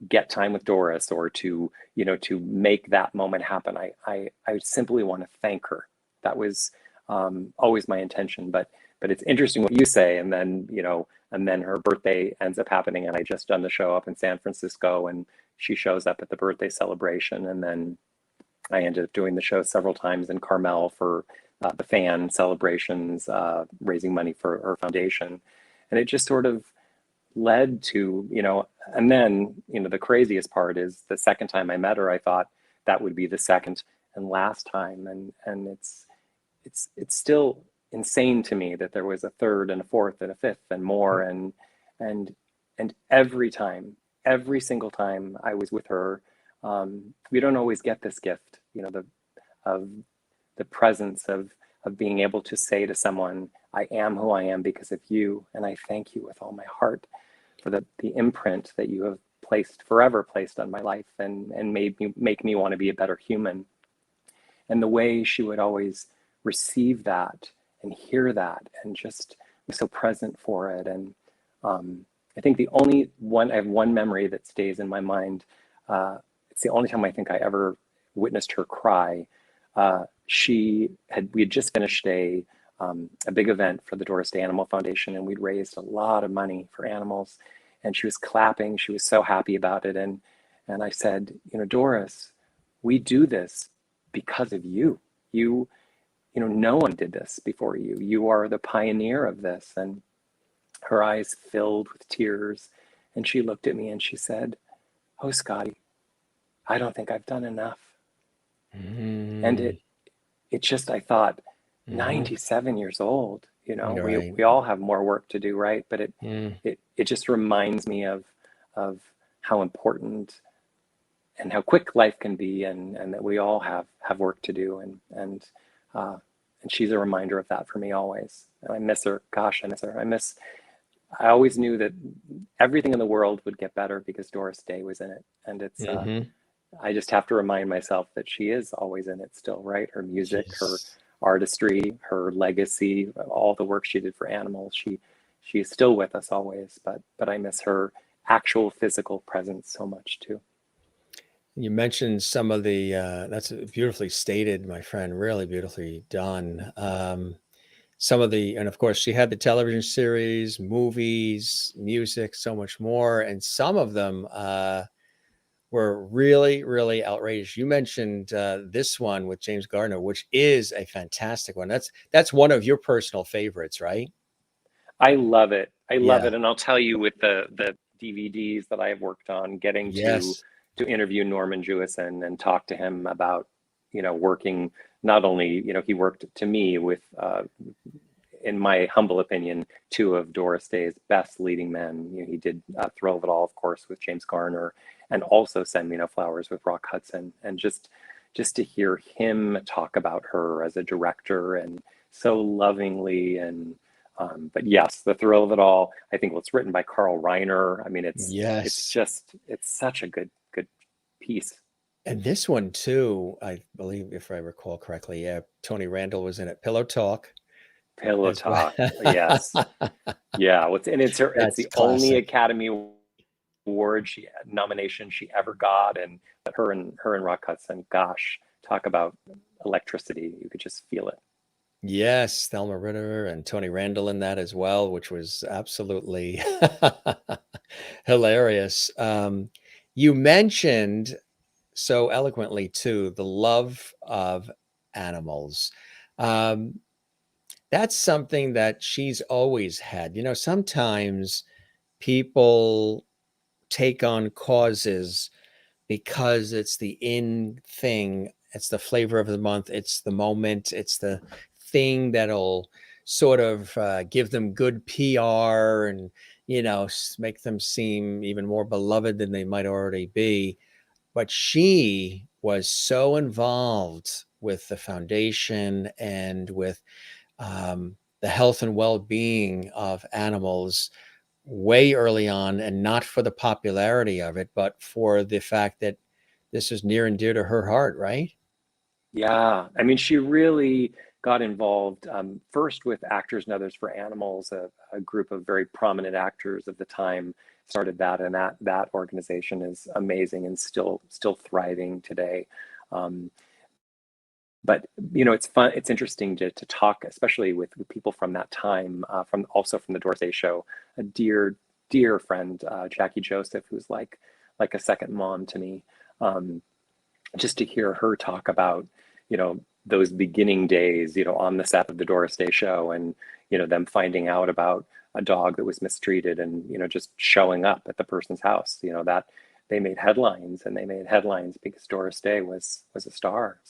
get time with Doris or to, you know, to make that moment happen. I simply want to thank her. That was always my intention. But it's interesting what you say, and then, you know, and then her birthday ends up happening, and I just done the show up in San Francisco, and she shows up at the birthday celebration, and then I ended up doing the show several times in Carmel for the fan celebrations, raising money for her foundation. And it just sort of led to, you know, and then, you know, the craziest part is the second time I met her, I thought that would be the second and last time. And it's still insane to me that there was a third and a fourth and a fifth and more. And every time, every single time I was with her, we don't always get this gift, you know, the presence of being able to say to someone, I am who I am because of you, and I thank you with all my heart for the imprint that you have forever placed on my life, and make me want to be a better human. And the way she would always receive that and hear that and just be so present for it. And I think I have one memory that stays in my mind. It's the only time I think I ever witnessed her cry. We had just finished a big event for the Doris Day Animal Foundation, and we'd raised a lot of money for animals, and she was clapping. She was so happy about it. And I said, you know, Doris, we do this because of you. You know, no one did this before you. You are the pioneer of this. And her eyes filled with tears, and she looked at me and she said, oh, Scotty, I don't think I've done enough. And it just, I thought, 97 years old, you know, Right. we all have more work to do, right? But it just reminds me of how important and how quick life can be, and that we all have work to do, and she's a reminder of that for me always. And I miss her. Gosh, I miss her. I always knew that everything in the world would get better because Doris Day was in it, and it's I just have to remind myself that she is always in it still, right? Her music, her artistry, her legacy, all the work she did for animals. She is still with us always, but I miss her actual physical presence so much too. You mentioned some of the, that's beautifully stated, my friend, really beautifully done. Some of the, and of course, she had the television series, movies, music, so much more. And some of them were really, really outrageous. You mentioned this one with James Garner, which is a fantastic one. That's one of your personal favorites, right? I love it. I love it. And I'll tell you, with the DVDs that I have worked on, getting to interview Norman Jewison and talk to him about, you know, working, not only, you know, he worked to me with, in my humble opinion, two of Doris Day's best leading men. You know, he did Thrill of It All, of course, with James Garner, and also Send Me No Flowers with Rock Hudson. And just to hear him talk about her as a director, and so lovingly, and but yes, The Thrill of It All, I think, it's written by Carl Reiner. I mean, it's such a good piece. And this one too, I believe, if I recall correctly, Tony Randall was in it. Pillow Talk. Yes. Yeah. It's the only Academy Award nomination she ever got, and her and Rock Hudson, gosh, talk about electricity. You could just feel it. Yes, Thelma Ritter and Tony Randall in that as well, which was absolutely hilarious. You mentioned so eloquently too the love of animals. That's something that she's always had. You know, sometimes people take on causes because it's the in thing, it's the flavor of the month, it's the moment, it's the thing that'll sort of give them good PR and, you know, make them seem even more beloved than they might already be. But she was so involved with the foundation and with the health and well-being of animals way early on, and not for the popularity of it, but for the fact that this is near and dear to her heart, right? Yeah, I mean, she really got involved first with Actors and Others for Animals, a group of very prominent actors of the time started that, and that organization is amazing and still thriving today. Um, but you know, it's fun. It's interesting to talk, especially with people from that time, from also from the Doris Day show. A dear friend, Jackie Joseph, who's like a second mom to me. Um, just to hear her talk about, you know, those beginning days, you know, on the set of the Doris Day show, and you know, them finding out about a dog that was mistreated, and you know, just showing up at the person's house. You know, that they made headlines, and they made headlines because Doris Day was a star.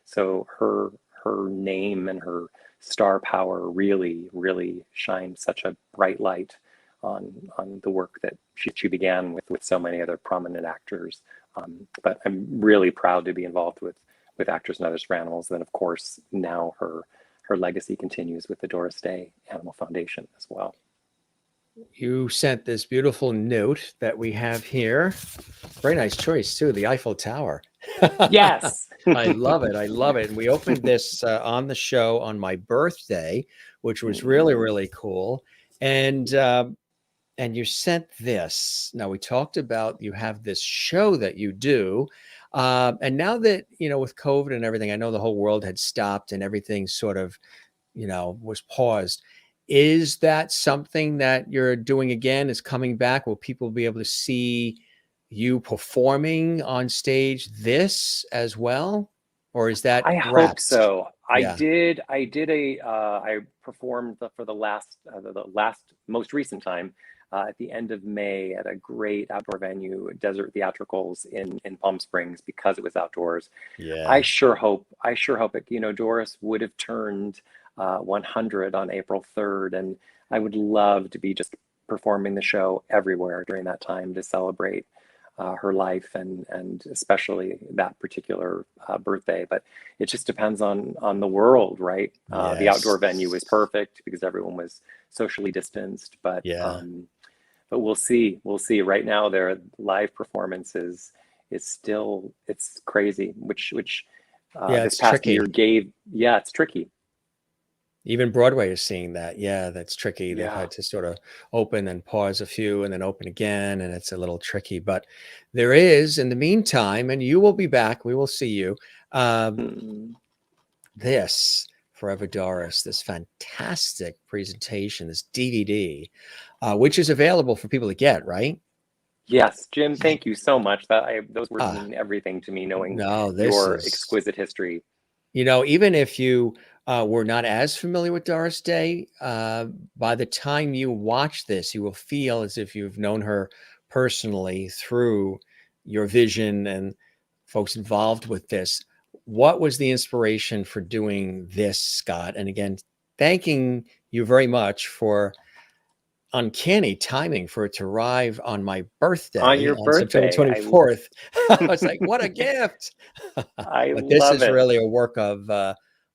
So her name and her star power really shined such a bright light on the work that she began with so many other prominent actors. But I'm really proud to be involved with Actors and Others for Animals. Then of course now her legacy continues with the Doris Day Animal Foundation as well. You sent this beautiful note that we have here. Very nice choice too, the Eiffel Tower. Yes. I love it. I love it. And we opened this on the show on my birthday, which was really cool. And you sent this. Now, we talked about you have this show that you do. And now that, you know, with COVID and everything, I know the whole world had stopped and everything sort of, you know, was paused. Is that something that you're doing again? Is coming back? Will people be able to see you performing on stage this as well? Or is that I hope wrapped? so. Yeah. I performed for the last most recent time at the end of May at a great outdoor venue, Desert Theatricals in Palm Springs, because it was outdoors. Yeah. I sure hope it, you know, Doris would have turned 100 on April 3rd, and I would love to be just performing the show everywhere during that time to celebrate her life and especially that particular birthday. But it just depends on the world, right? The outdoor venue was perfect because everyone was socially distanced, but Yeah. but we'll see. Right now, their live performances is still, it's crazy. Which Yeah, this it's past tricky. year gave. Yeah, it's tricky. Even Broadway is seeing that. Yeah, that's tricky. They've Yeah. had to sort of open and pause a few and then open again, and it's a little tricky. But there is, in the meantime, and you will be back. We will see you. This Forever Doris, this fantastic presentation, this DVD, which is available for people to get, right? Yes, Jim, thank you so much. Those words mean everything to me, knowing your exquisite history. You know, even if you were not as familiar with Doris Day, by the time you watch this, you will feel as if you've known her personally through your vision and folks involved with this. What was the inspiration for doing this, Scott? And again, thanking you very much for uncanny timing for it to arrive on my birthday On your on September birthday. 24th. I was like, what a gift. I But this love is it. really a work of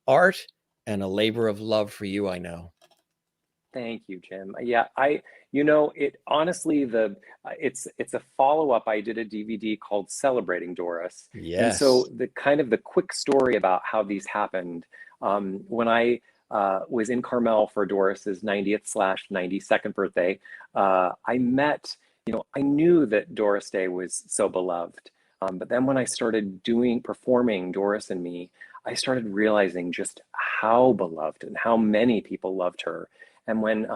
art and a labor of love for you, I know. Thank you, Jim. Yeah, you know, it honestly, it's a follow-up. I did a DVD called Celebrating Doris. And so the quick story about how these happened, when I was in Carmel for Doris's 90th/92nd birthday, I met, you know, I knew that Doris Day was so beloved. But then when I started performing Doris and Me, I started realizing just how beloved and how many people loved her. And when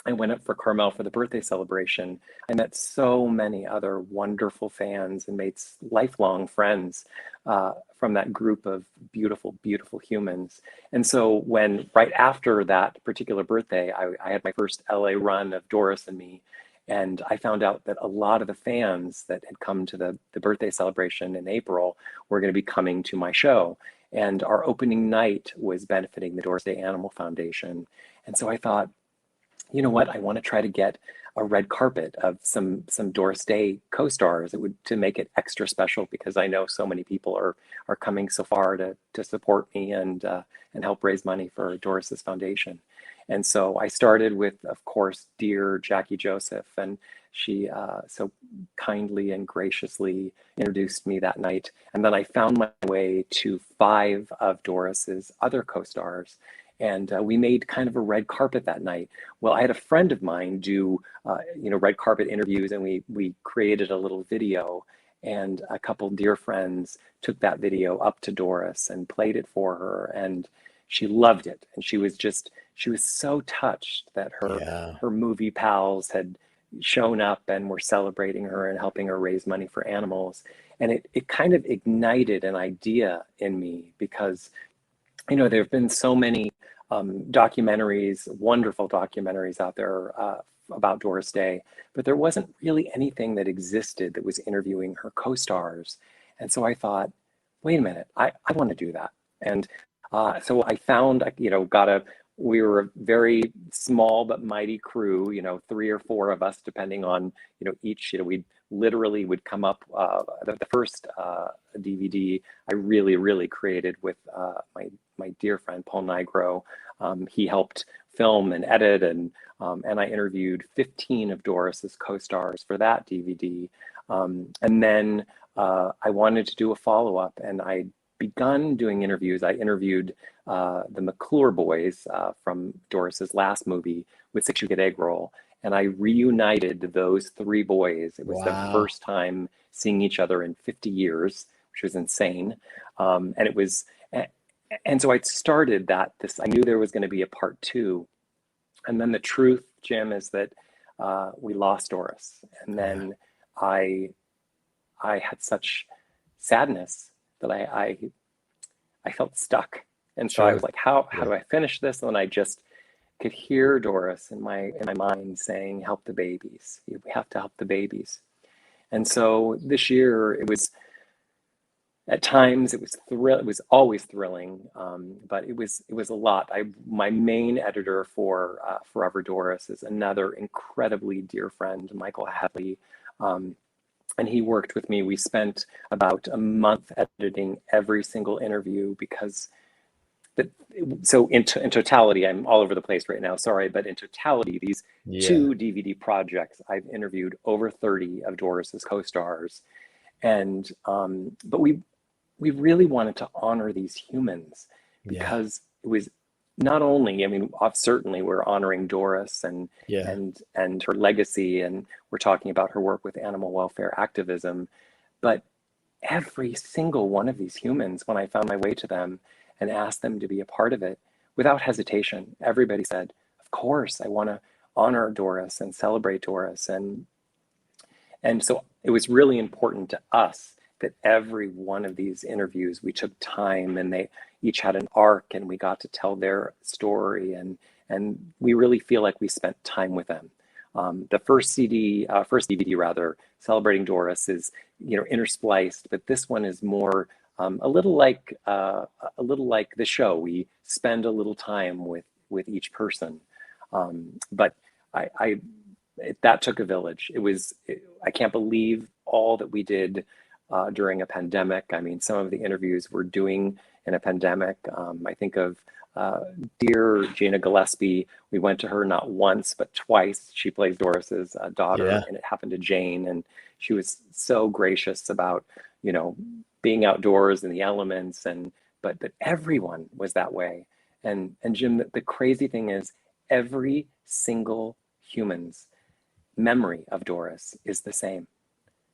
I went up for Carmel for the birthday celebration, I met so many other wonderful fans and made lifelong friends from that group of beautiful, beautiful humans. And so when right after that particular birthday, I had my first LA run of Doris and Me. And I found out that a lot of the fans that had come to the birthday celebration in April were going to be coming to my show. And our opening night was benefiting the Doris Day Animal Foundation. And so I thought, you know what, I want to try to get a red carpet of some Doris Day co-stars. It would, to make it extra special, because I know so many people are coming so far to support me and help raise money for Doris's foundation. And so I started with, of course, dear Jackie Joseph, and she so kindly and graciously introduced me that night. And then I found my way to 5 of Doris's other co-stars, and we made kind of a red carpet that night. Well, I had a friend of mine do, red carpet interviews, and we created a little video, and a couple dear friends took that video up to Doris and played it for her, and she loved it. And she was so touched that her movie pals had shown up and were celebrating her and helping her raise money for animals. And it kind of ignited an idea in me, because, there have been so many documentaries, wonderful documentaries out there about Doris Day, but there wasn't really anything that existed that was interviewing her co-stars. And so I thought, wait a minute, I want to do that. And so I found, we were a very small but mighty crew, 3 or 4 of us, depending on, each, we literally would come up, the first DVD I really created with my dear friend, Paul Nigro. He helped film and edit, and I interviewed 15 of Doris's co-stars for that DVD. And then I wanted to do a follow-up, and I begun doing interviews. I interviewed the McClure boys from Doris's last movie with Six You Get Egg Roll, and I reunited those 3 boys. It was the first time seeing each other in 50 years, which was insane. And so I started I knew there was going to be a part 2. And then the truth, Jim, is that we lost Doris. And then I had such sadness that I felt stuck. And so I was like, how do I finish this? And I just could hear Doris in my mind saying, help the babies. We have to help the babies. And so this year, it was, at times it was always thrilling, but it was a lot. My main editor for Forever Doris is another incredibly dear friend, Michael Hadley. And he worked with me. We spent about a month editing every single interview, because so in totality, I'm all over the place right now, sorry, but in totality, these 2 DVD projects, I've interviewed over 30 of Doris's co-stars. And but we really wanted to honor these humans, because it was not only, certainly we're honoring Doris and her legacy, and we're talking about her work with animal welfare activism, but every single one of these humans, when I found my way to them and asked them to be a part of it, without hesitation, everybody said, of course, I want to honor Doris and celebrate Doris. And so it was really important to us that every one of these interviews, we took time, and they each had an arc, and we got to tell their story, and we really feel like we spent time with them. The first DVD rather, Celebrating Doris, is interspliced, but this one is more a little like the show. We spend a little time with each person, but that took a village. I can't believe all that we did during a pandemic. Some of the interviews we're doing in a pandemic. I think of dear Gina Gillespie. We went to her not once, but twice. She plays Doris's daughter, and it happened to Jane. And she was so gracious about, being outdoors in the elements. But everyone was that way. And Jim, the crazy thing is, every single human's memory of Doris is the same.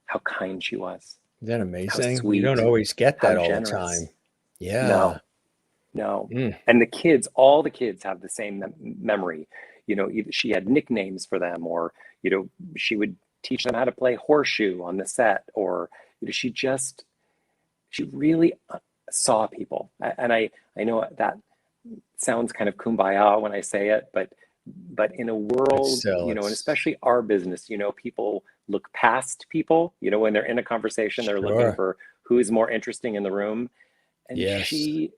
How kind she was. Is that amazing? How sweet. You don't always get that all generous. the time. Yeah. No. And all the kids have the same memory. Either she had nicknames for them, or, she would teach them how to play horseshoe on the set, or, she really saw people. And I know that sounds kind of kumbaya when I say it, but in a world, and especially our business, people look past people, when they're in a conversation, they're looking for who is more interesting in the room. And she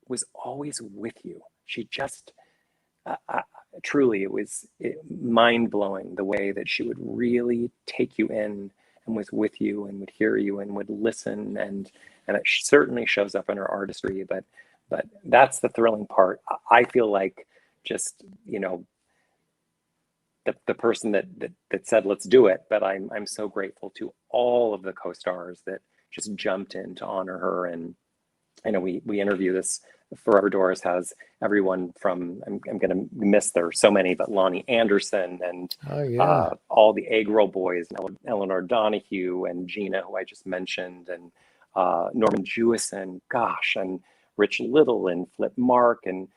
was always with you. She just, truly, it was mind blowing the way that she would really take you in and was with you and would hear you and would listen, and it certainly shows up in her artistry. But that's the thrilling part. I feel like just, you know, the person that said let's do it, but I'm so grateful to all of the co-stars that just jumped in to honor her. And I know we interview this. Forever Doris has everyone from, I'm going to miss, there are so many, but Lonnie Anderson and all the Egg Roll Boys, and Eleanor Donahue and Gina, who I just mentioned, and Norman Jewison, gosh, and Rich Little and Flip Mark, and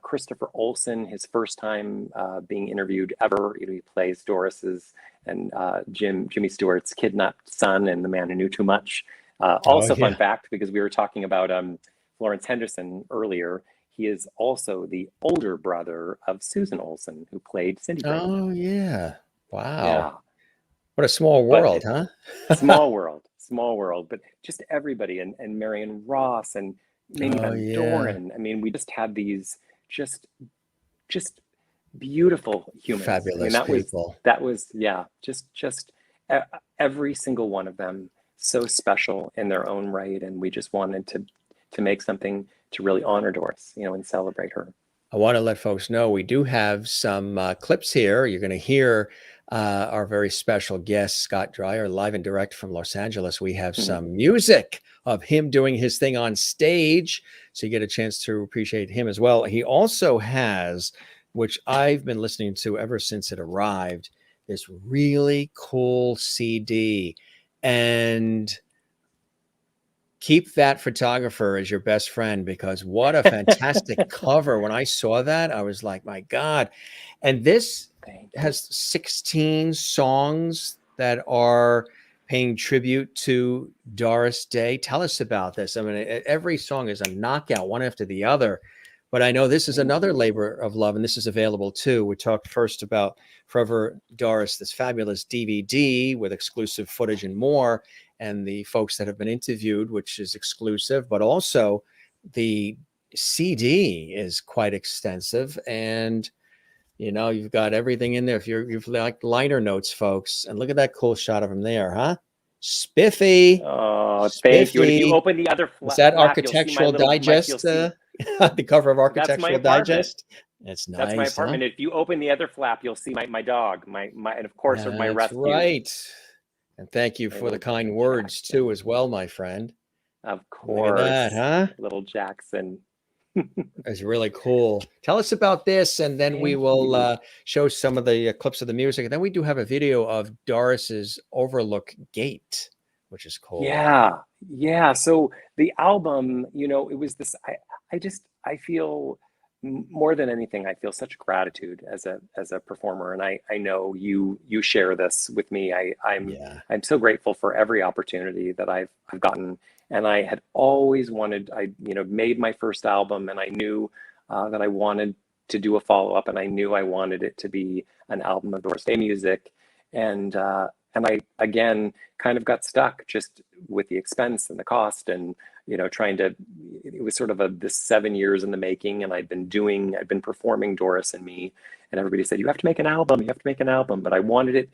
Christopher Olsen, his first time being interviewed ever. You know, he plays Doris's and Jimmy Stewart's kidnapped son and The Man Who Knew Too Much. Also, fun fact, because we were talking about Florence Henderson earlier, he is also the older brother of Susan Olsen, who played Cindy. Oh, yeah. Wow. Yeah. What a small world, huh? Small world, but just everybody, and Marion Ross and Mamie Van Doren. I mean, we just had these just beautiful humans. Fabulous people. That was just every single one of them so special in their own right, and we just wanted to make something to really honor Doris, you know, and celebrate her. I want to let folks know we do have some clips here. You're going to hear our very special guest, Scott Dreier, live and direct from Los Angeles. We have some music of him doing his thing on stage, so you get a chance to appreciate him as well. He also has, which I've been listening to ever since it arrived, this really cool CD. And keep that photographer as your best friend, because what a fantastic cover. When I saw that, I was like, my God. And this has 16 songs that are paying tribute to Doris Day. Tell us about this. I mean, every song is a knockout, one after the other. But I know this is another labor of love, and this is available too. We talked first about Forever Doris, this fabulous DVD with exclusive footage and more, and the folks that have been interviewed, which is exclusive, but also the CD is quite extensive. And, you know, you've got everything in there. If you've like liner notes, folks, and look at that cool shot of him there, huh? Spiffy. Oh, thank you. And if you open the other flap, is that Architectural Digest? The cover of Architectural Digest. It's nice. That's my apartment. Huh? If you open the other flap, you'll see my dog, and of course my rescue. Right. And thank you for the kind words too, as well, my friend. Of course. Look at that, huh? Little Jackson. It's really cool. Tell us about this, and then we will show some of the clips of the music. And then we do have a video of Doris's Overlook Gate, which is cool. Yeah. So the album, you know, it was this. I feel more than anything, I feel such gratitude as a performer, and I know you share this with me. I'm so grateful for every opportunity that I've gotten, and I had always wanted. I made my first album, and I knew that I wanted to do a follow up, and I knew I wanted it to be an album of Doris Day music, and I again kind of got stuck just with the expense and the cost, and it was sort of this 7 years in the making, and I'd been performing Doris and Me, and everybody said, you have to make an album, but I wanted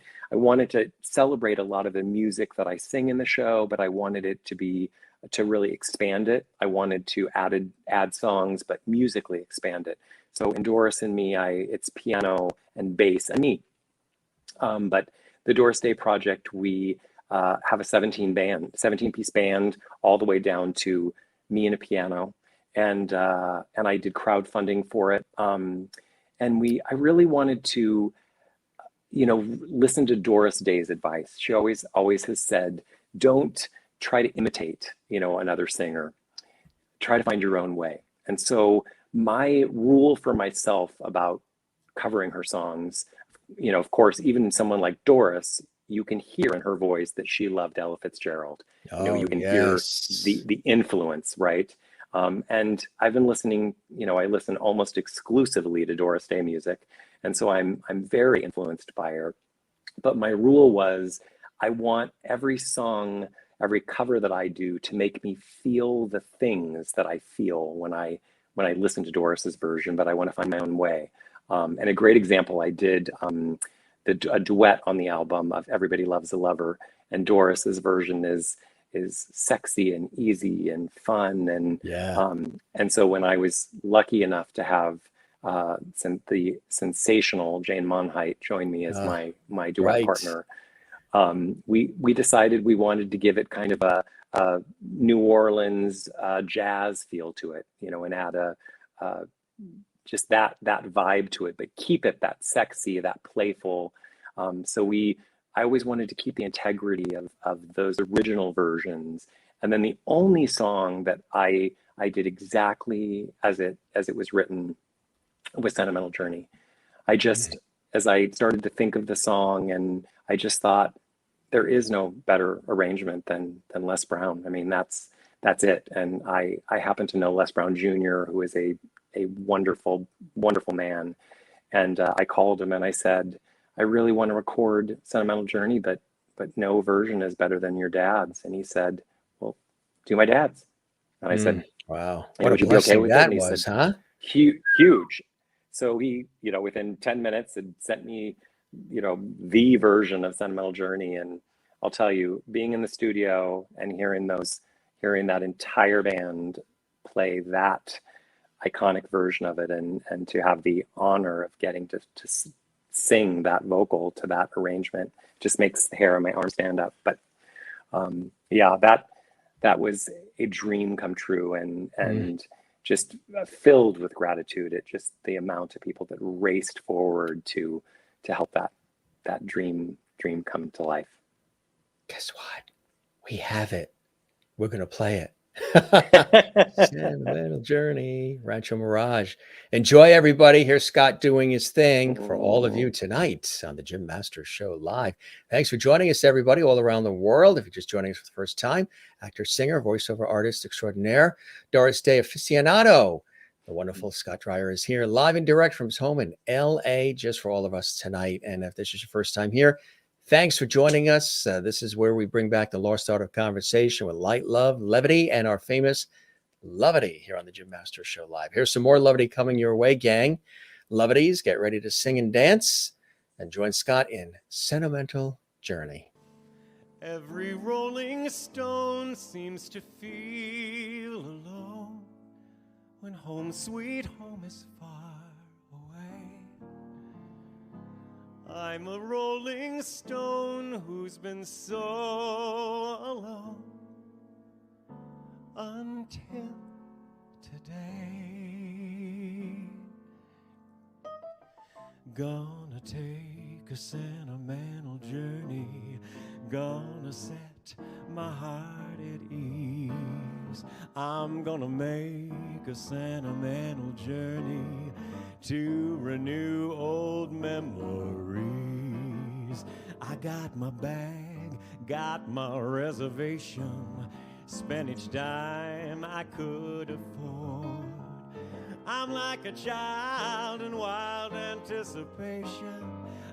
to celebrate a lot of the music that I sing in the show, but I wanted it to really expand it. I wanted to add songs, but musically expand it. So in Doris and Me, it's piano and bass and me. But the Doris Day project, we have a 17-piece band, all the way down to me and a piano, and I did crowdfunding for it. And I really wanted to, listen to Doris Day's advice. She always has said, don't try to imitate, another singer. Try to find your own way. And so my rule for myself about covering her songs, of course, even someone like Doris, you can hear in her voice that she loved Ella Fitzgerald. You can hear the influence, right? And I've been listening, I listen almost exclusively to Doris Day music. And so I'm very influenced by her. But my rule was, I want every song, every cover that I do to make me feel the things that I feel when I listen to Doris's version, but I want to find my own way. And a great example, I did a duet on the album of Everybody Loves a Lover, and Doris's version is sexy and easy and fun, and so when I was lucky enough to have the sensational Jane Monheit join me as my duet partner, we decided we wanted to give it kind of a New Orleans jazz feel to it, you know, and add just that vibe to it, but keep it that sexy, that playful. I always wanted to keep the integrity of those original versions. And then the only song that I did exactly as it was written was Sentimental Journey. I just, as I started to think of the song, and I just thought there is no better arrangement than Les Brown. I mean, that's it. And I happen to know Les Brown Jr., who is a wonderful, wonderful man. And I called him and I said, I really want to record Sentimental Journey, but no version is better than your dad's. And he said, well, do my dad's. And I said, wow, what a blessing that was, huh? Huge. So he, you know, within 10 minutes had sent me, you know, the version of Sentimental Journey. And I'll tell you, being in the studio and hearing that entire band play that iconic version of it, and to have the honor of getting to sing that vocal to that arrangement just makes the hair on my arm stand up. But yeah, that was a dream come true, and just filled with gratitude at just the amount of people that raced forward to help that dream come to life. Guess what? We have it. We're going to play it. Sentimental Journey, Rancho Mirage. Enjoy, everybody. Here's Scott doing his thing for all of you tonight on the Jim Masters Show Live. Thanks for joining us, everybody, all around the world. If you're just joining us for the first time, actor, singer, voiceover artist extraordinaire, Doris Day aficionado, the wonderful Scott Dreier is here live and direct from his home in LA just for all of us tonight. And if this is your first time here, thanks for joining us. This is where we bring back the lost art of conversation with light, love, levity, and our famous levity here on the Jim Masters Show Live. Here's some more levity coming your way, gang. Levities, get ready to sing and dance and join Scott in Sentimental Journey. Every rolling stone seems to feel alone when home sweet home is far away. I'm a rolling stone who's been so alone until today. Gonna take a sentimental journey, gonna set my heart at ease. I'm gonna make a sentimental journey to renew old memories. I got my bag, got my reservation, spent each dime I could afford. I'm like a child in wild anticipation.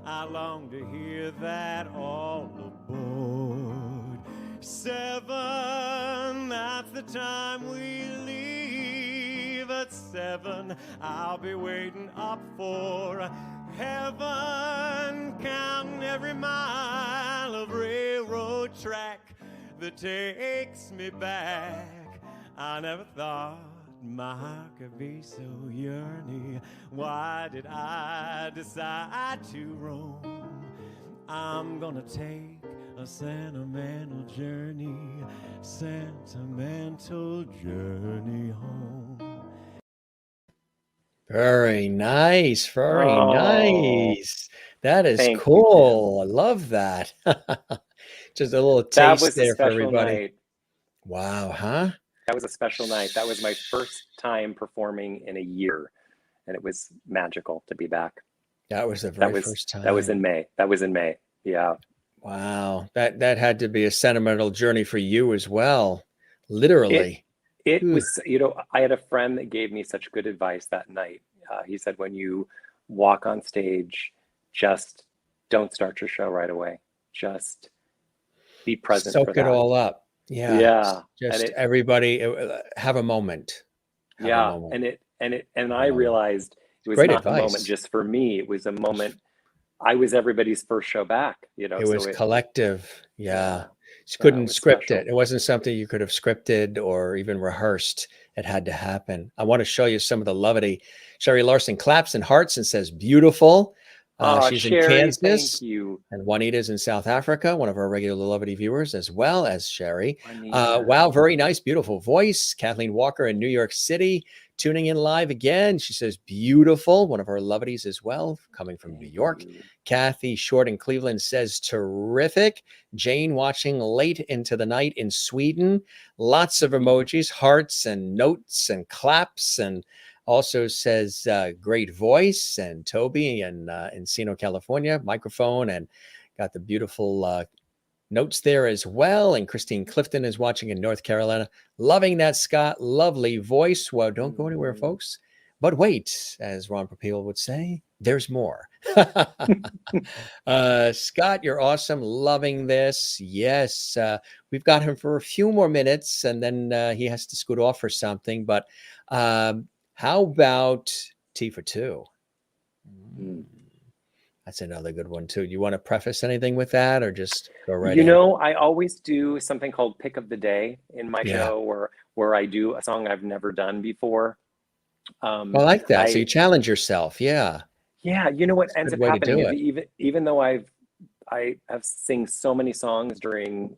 I long to hear that all aboard. 7, that's the time we leave. At 7, I'll be waiting up for heaven, counting every mile of railroad track that takes me back. I never thought my heart could be so yearning. Why did I decide to roam? I'm gonna take a sentimental journey home. Very nice. Very nice. That is cool. I love that. Just a little taste there for everybody. Night. Wow, huh? That was a special night. That was my first time performing in a year, and it was magical to be back. That was the very first time. That was in May. Yeah. Wow. That had to be a sentimental journey for you as well. Literally. It was, you know, I had a friend that gave me such good advice that night. He said, when you walk on stage, just don't start your show right away. Just be present for that. Soak it all up. Yeah. Yeah. Just everybody have a moment. And I realized It was Great not a moment advice. just for me. It was a moment. I was everybody's first show back, you know. It was So collective. Yeah. yeah, You that couldn't was script special. it. It wasn't something you could have scripted or even rehearsed. It had to happen. I want to show you some of the levity. Sherry Larson claps and hearts and says, beautiful. Oh, She's in Sherry, Kansas. thank you. And Juanita's in South Africa, one of our regular Levity viewers, as well as Sherry. Juanita. Wow, very nice, beautiful voice. Kathleen Walker in New York City, tuning in live again. She says, beautiful, one of our Levities as well, coming from New Thank York. you. Kathy Short in Cleveland says, terrific. Jane watching late into the night in Sweden. Lots of emojis, hearts and notes and claps, and also says great voice. And Toby in Encino, California, microphone, and got the beautiful notes there as well. And Christine Clifton is watching in North Carolina. Loving that, Scott. Lovely voice. Well, don't go anywhere, folks. But wait, as Ron Popeil would say, there's more. Scott, you're awesome. Loving this. Yes. We've got him for a few more minutes and then he has to scoot off for something. But how about Tea for Two? That's another good one too. You want to preface anything with that or just go right You in? know, I always do something called Pick of the Day in my show where I do a song I've never done before. I like that. So you challenge yourself. Yeah. Yeah. You know what ends up way to happening do is even though I have sing so many songs during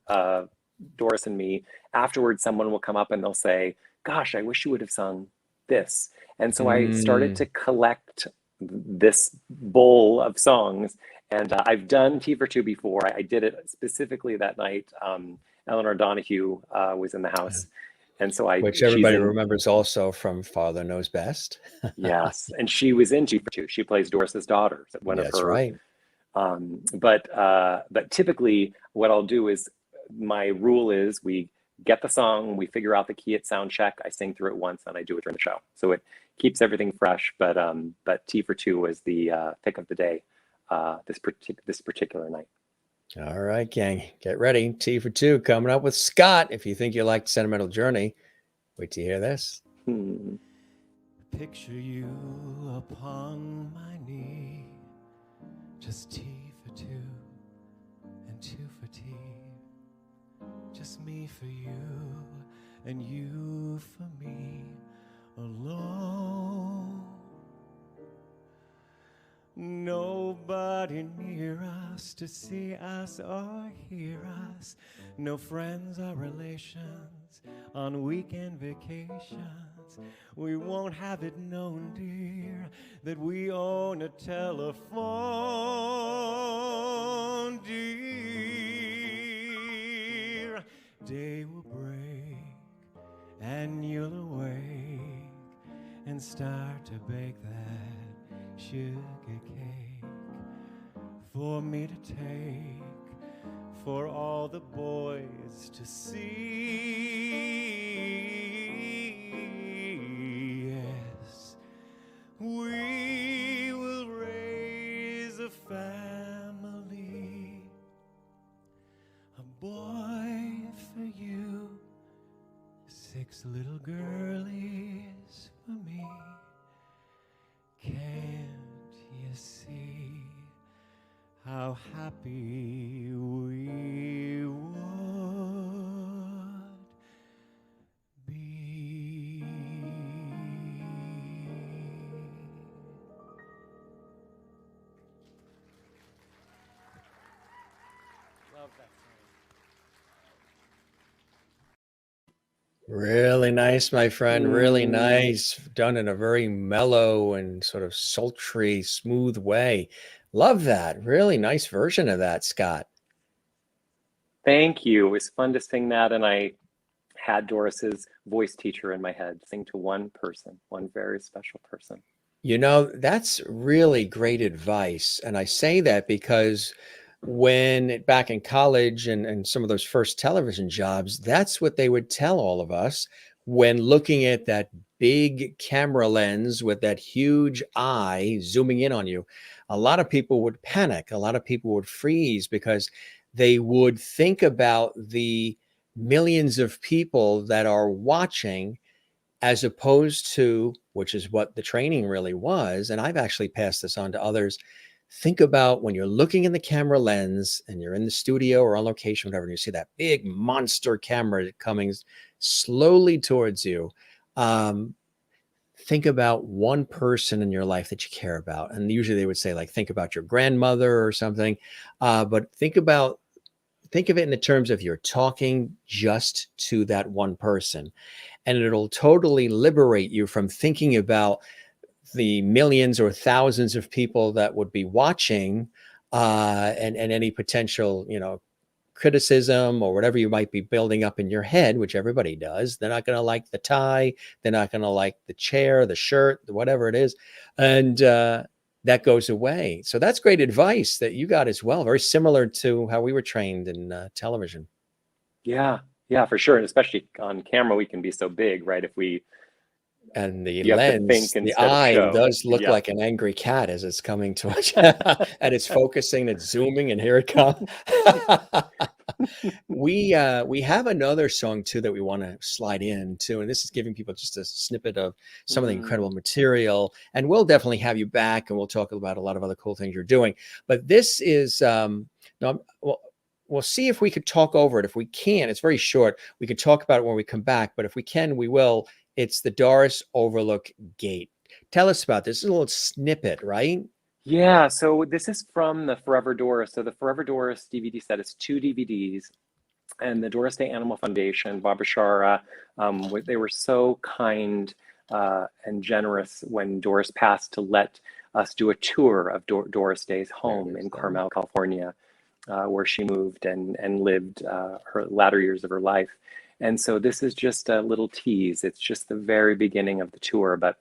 Doris and Me, afterwards someone will come up and they'll say, gosh, I wish you would have sung this. And so I started to collect this bowl of songs, and I've done Tea for Two before. I did it specifically that night. Eleanor Donahue was in the house, and so which everybody remembers also from Father Knows Best. Yes, and she was in Tea for Two. She plays Doris's daughter. One of her. Right. But typically, what I'll do is my rule is we get the song, we figure out the key at sound check, I sing through it once, and I do it during the show. So it keeps everything fresh. But Tea for Two was the pick of the day this particular night. All right, gang, get ready. Tea for Two coming up with Scott. If you think you liked Sentimental Journey, wait till you hear this. Picture you upon my knee, just tea for two and two for tea. Just me for you and you for me alone. Nobody near us to see us or hear us. No friends or relations on weekend vacations. We won't have it known, dear, that we own a telephone, dear. Day will break and you'll awake and start to bake that sugar cake for me to take, for all the boys to see. Yes, we will raise a family, a boy for you, 6 little girlies for me. Can't you see how happy we would be? Love that song. Really nice, my friend. Really nice. Done in a very mellow and sort of sultry, smooth way. Love that. Really nice version of that, Scott. Thank you. It was fun to sing that, and I had Doris's voice teacher in my head sing to one person, one very special person. You know, that's really great advice. And I say that because when back in college and some of those first television jobs, that's what they would tell all of us when looking at that big camera lens with that huge eye zooming in on you. A lot of people would panic. A lot of people would freeze because they would think about the millions of people that are watching as opposed to which is what the training really was. And I've actually passed this on to others. Think about when you're looking in the camera lens and you're in the studio or on location, whatever, and you see that big monster camera coming slowly towards you. Think about one person in your life that you care about. And usually they would say, like, think about your grandmother or something. But think of it in the terms of you're talking just to that one person. And it'll totally liberate you from thinking about the millions or thousands of people that would be watching and any potential, criticism or whatever you might be building up in your head, which everybody does. They're not going to like the tie. They're not going to like the chair, the shirt, whatever it is. And that goes away. So that's great advice that you got as well. Very similar to how we were trained in television. Yeah, for sure. And especially on camera, we can be so big, right? And the lens, the eye does look like an angry cat as it's coming to us. And it's focusing, it's zooming, and here it comes. We have another song too that we want to slide in too, and this is giving people just a snippet of some of the incredible material. And we'll definitely have you back, and we'll talk about a lot of other cool things you're doing. But this is we'll see if we could talk over it. If we can, it's very short. We could talk about it when we come back, but if we can, we will. It's the Doris Overlook Gate. Tell us about this. This is a little snippet, right? Yeah, so this is from the Forever Doris. So the Forever Doris DVD set is 2 DVDs, and the Doris Day Animal Foundation, Barbra Streisand, they were so kind and generous when Doris passed to let us do a tour of Doris Day's home in Carmel, California, where she moved and lived her latter years of her life. And so this is just a little tease. It's just the very beginning of the tour, but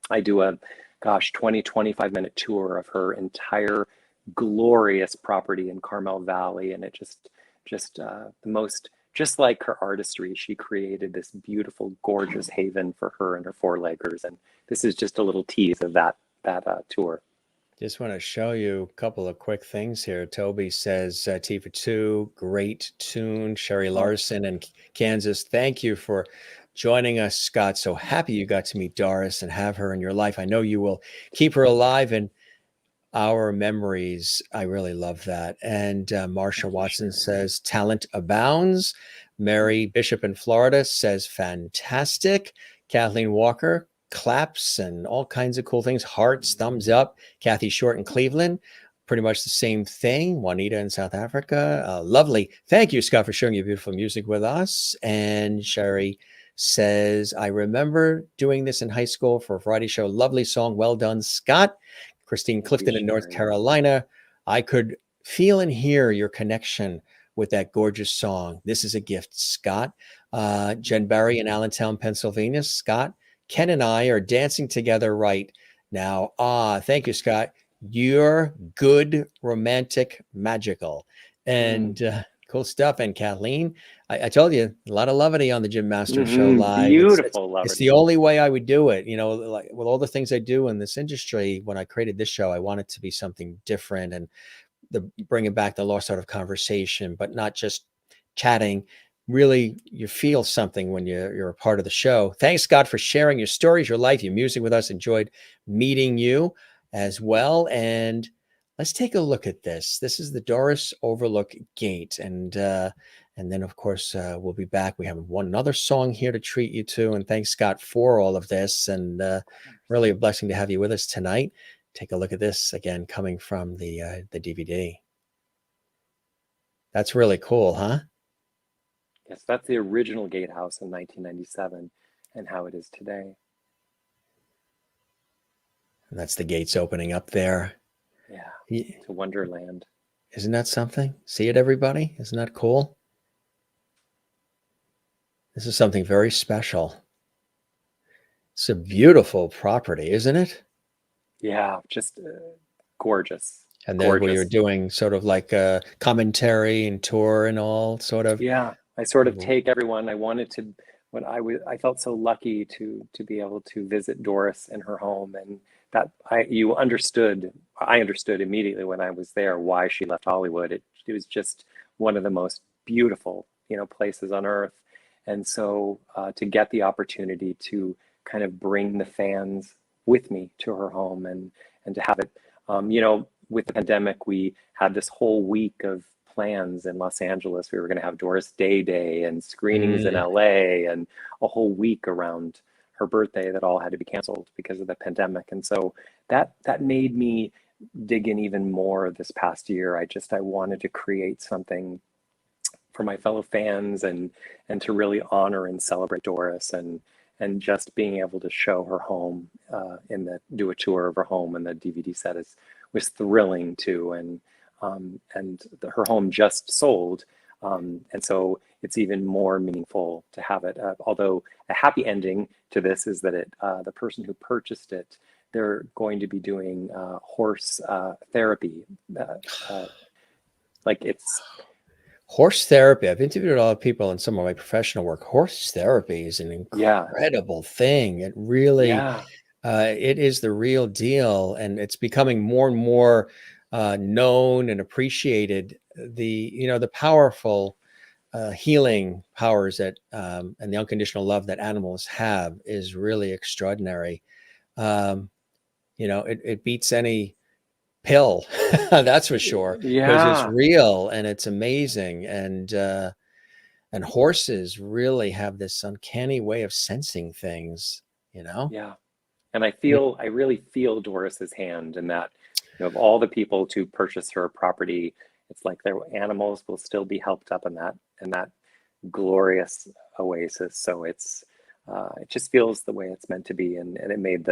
I do a 25-minute tour of her entire glorious property in Carmel Valley. And it just like her artistry, she created this beautiful, gorgeous haven for her and her four-leggers. And this is just a little tease of that tour. Just want to show you a couple of quick things here. Toby says, T for two, great tune. Sherry Larson in Kansas, thank you for joining us, Scott. So happy you got to meet Doris and have her in your life. I know you will keep her alive in our memories. I really love that. And Marsha Watson says, talent abounds. Mary Bishop in Florida says, fantastic. Kathleen Walker, claps and all kinds of cool things. Hearts, thumbs up. Kathy Short in Cleveland, pretty much the same thing. Juanita in South Africa, lovely. Thank you, Scott, for sharing your beautiful music with us. And Sherry says, I remember doing this in high school for a variety show. Lovely song. Well done, Scott. Christine Clifton in North Carolina. I could feel and hear your connection with that gorgeous song. This is a gift, Scott. Jen Barry in Allentown, Pennsylvania. Scott, Ken and I are dancing together right now. Thank you, Scott. You're good, romantic, magical, and cool stuff. And Kathleen, I told you, a lot of levity on the Jim Masters Show live. Beautiful levity. It's the only way I would do it. Like with all the things I do in this industry, when I created this show, I want it to be something different and bringing back the lost art of conversation, but not just chatting. Really, you feel something when you're a part of the show. Thanks, Scott, for sharing your stories, your life, your music with us. Enjoyed meeting you as well. And let's take a look at this. This is the Doris Overlook Gate. And then, of course, we'll be back. We have another song here to treat you to. And thanks, Scott, for all of this. And really a blessing to have you with us tonight. Take a look at this again, coming from the DVD. That's really cool, huh? Yes, that's the original gatehouse in 1997 and how it is today. And that's the gates opening up there. Yeah, to Wonderland. Isn't that something? See it, everybody? Isn't that cool? This is something very special. It's a beautiful property, isn't it? Yeah, just gorgeous. And then we were doing sort of like a commentary and tour and all sort of. Yeah, I sort of take everyone. I wanted to, I felt so lucky to be able to visit Doris in her home, and that I understood immediately when I was there why she left Hollywood. It was just one of the most beautiful, places on earth. And so to get the opportunity to kind of bring the fans with me to her home and to have it, with the pandemic, we had this whole week of plans in Los Angeles. We were going to have Doris Day and screenings in LA and a whole week around her birthday that all had to be canceled because of the pandemic. And so that made me dig in even more this past year. I wanted to create something for my fellow fans and to really honor and celebrate Doris and just being able to show her home do a tour of her home, and the DVD set was thrilling too. And her home just sold. And so it's even more meaningful to have it. Although a happy ending to this is that the person who purchased it, they're going to be doing horse therapy. It's horse therapy. I've interviewed a lot of people in some of my professional work. Horse therapy is an incredible thing. It really, it is the real deal, and it's becoming more and more known and appreciated. The powerful healing powers that and the unconditional love that animals have is really extraordinary. It beats any pill, that's for sure, because it's real and it's amazing. And horses really have this uncanny way of sensing things, Yeah. And I really feel Doris's hand in that, of all the people to purchase her property, it's like their animals will still be helped up in that glorious oasis. So it just feels the way it's meant to be. And it made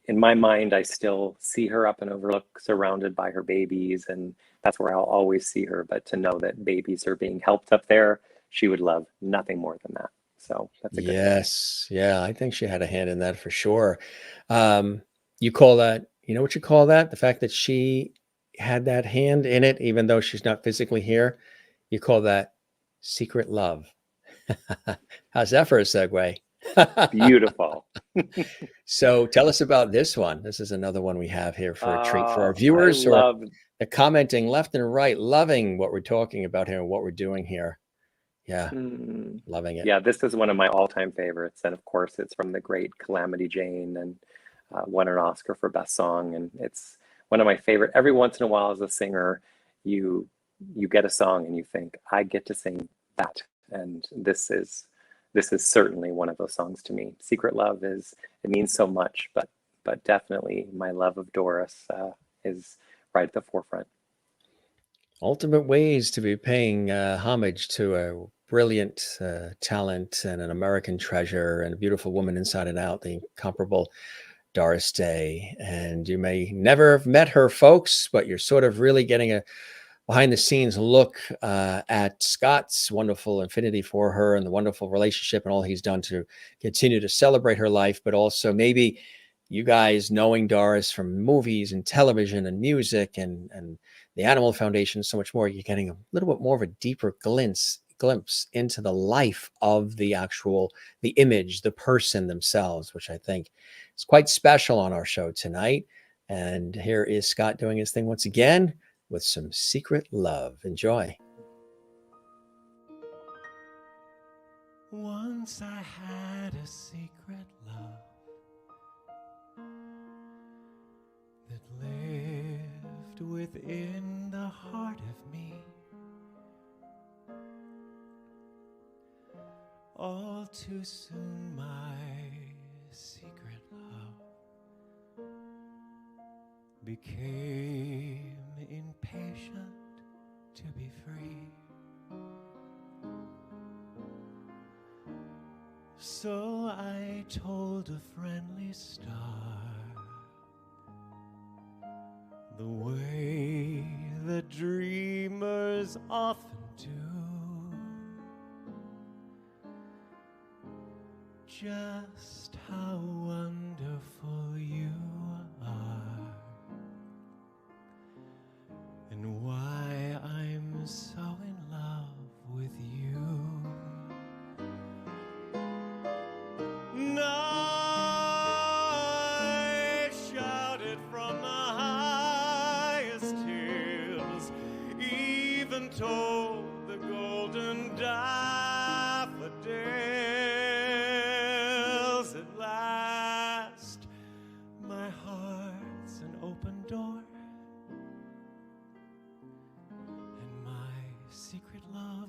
in my mind, I still see her up in Overlook surrounded by her babies, and that's where I'll always see her. But to know that babies are being helped up there, she would love nothing more than that. So that's a good thing. Yeah, I think she had a hand in that for sure. You call that, what you call that? The fact that she had that hand in it, even though she's not physically here, you call that secret love. How's that for a segue? Beautiful. So tell us about this one. This is another one we have here for a treat for our viewers who are commenting left and right, loving what we're talking about here and what we're doing here. Yeah, loving it. Yeah, this is one of my all-time favorites. And of course, it's from the great Calamity Jane, and won an Oscar for Best Song. And it's one of my favorite. Every once in a while as a singer, you get a song and you think, I get to sing that. And this is certainly one of those songs to me. Secret Love it means so much, but definitely my love of Doris is right at the forefront. Ultimate ways to be paying homage to a brilliant talent and an American treasure and a beautiful woman inside and out, the incomparable Doris Day. And you may never have met her, folks, but you're sort of really getting a behind the scenes look at Scott's wonderful affinity for her and the wonderful relationship and all he's done to continue to celebrate her life, but also maybe you guys knowing Doris from movies and television and music and the Animal Foundation, so much more. You're getting a little bit more of a deeper glimpse into the life of the image, the person themselves, which I think is quite special on our show tonight. And here is Scott doing his thing once again with some Secret Love. Enjoy. Once I had a secret love that lived within the heart of me. All too soon my secret love became impatient to be free. So I told a friendly star the way the dreamers often do, just how wonderful you are and why I'm so in love with you. And I shouted from the highest hills, even told the golden daffodils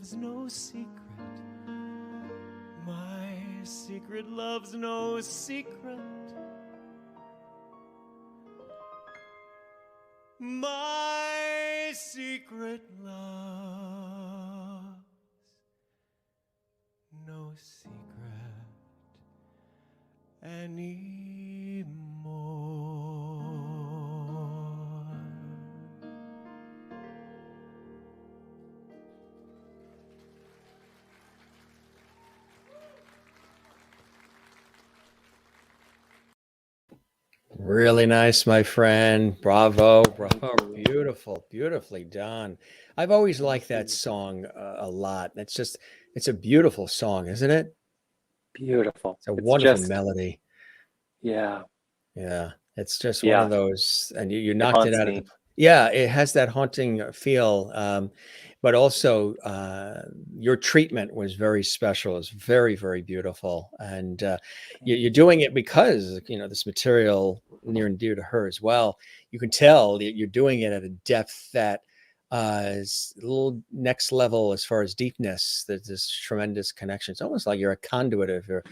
loves no secret. My secret loves no secret. My secret loves no secret anymore. Really nice, my friend. Bravo, bravo. Beautiful, beautifully done. I've always liked that song a lot. It's a beautiful song, isn't it? Beautiful. It's a It's wonderful just, melody. yeah, Yeah, it's just one of yeah. those, and you It knocked it haunts out of the. me. Yeah, it has that haunting feel, but also your treatment was very special. It's very, very beautiful, and you're doing it because this material near and dear to her as well. You can tell that you're doing it at a depth that is a little next level as far as deepness. There's this tremendous connection. It's almost like you're a conduit of her,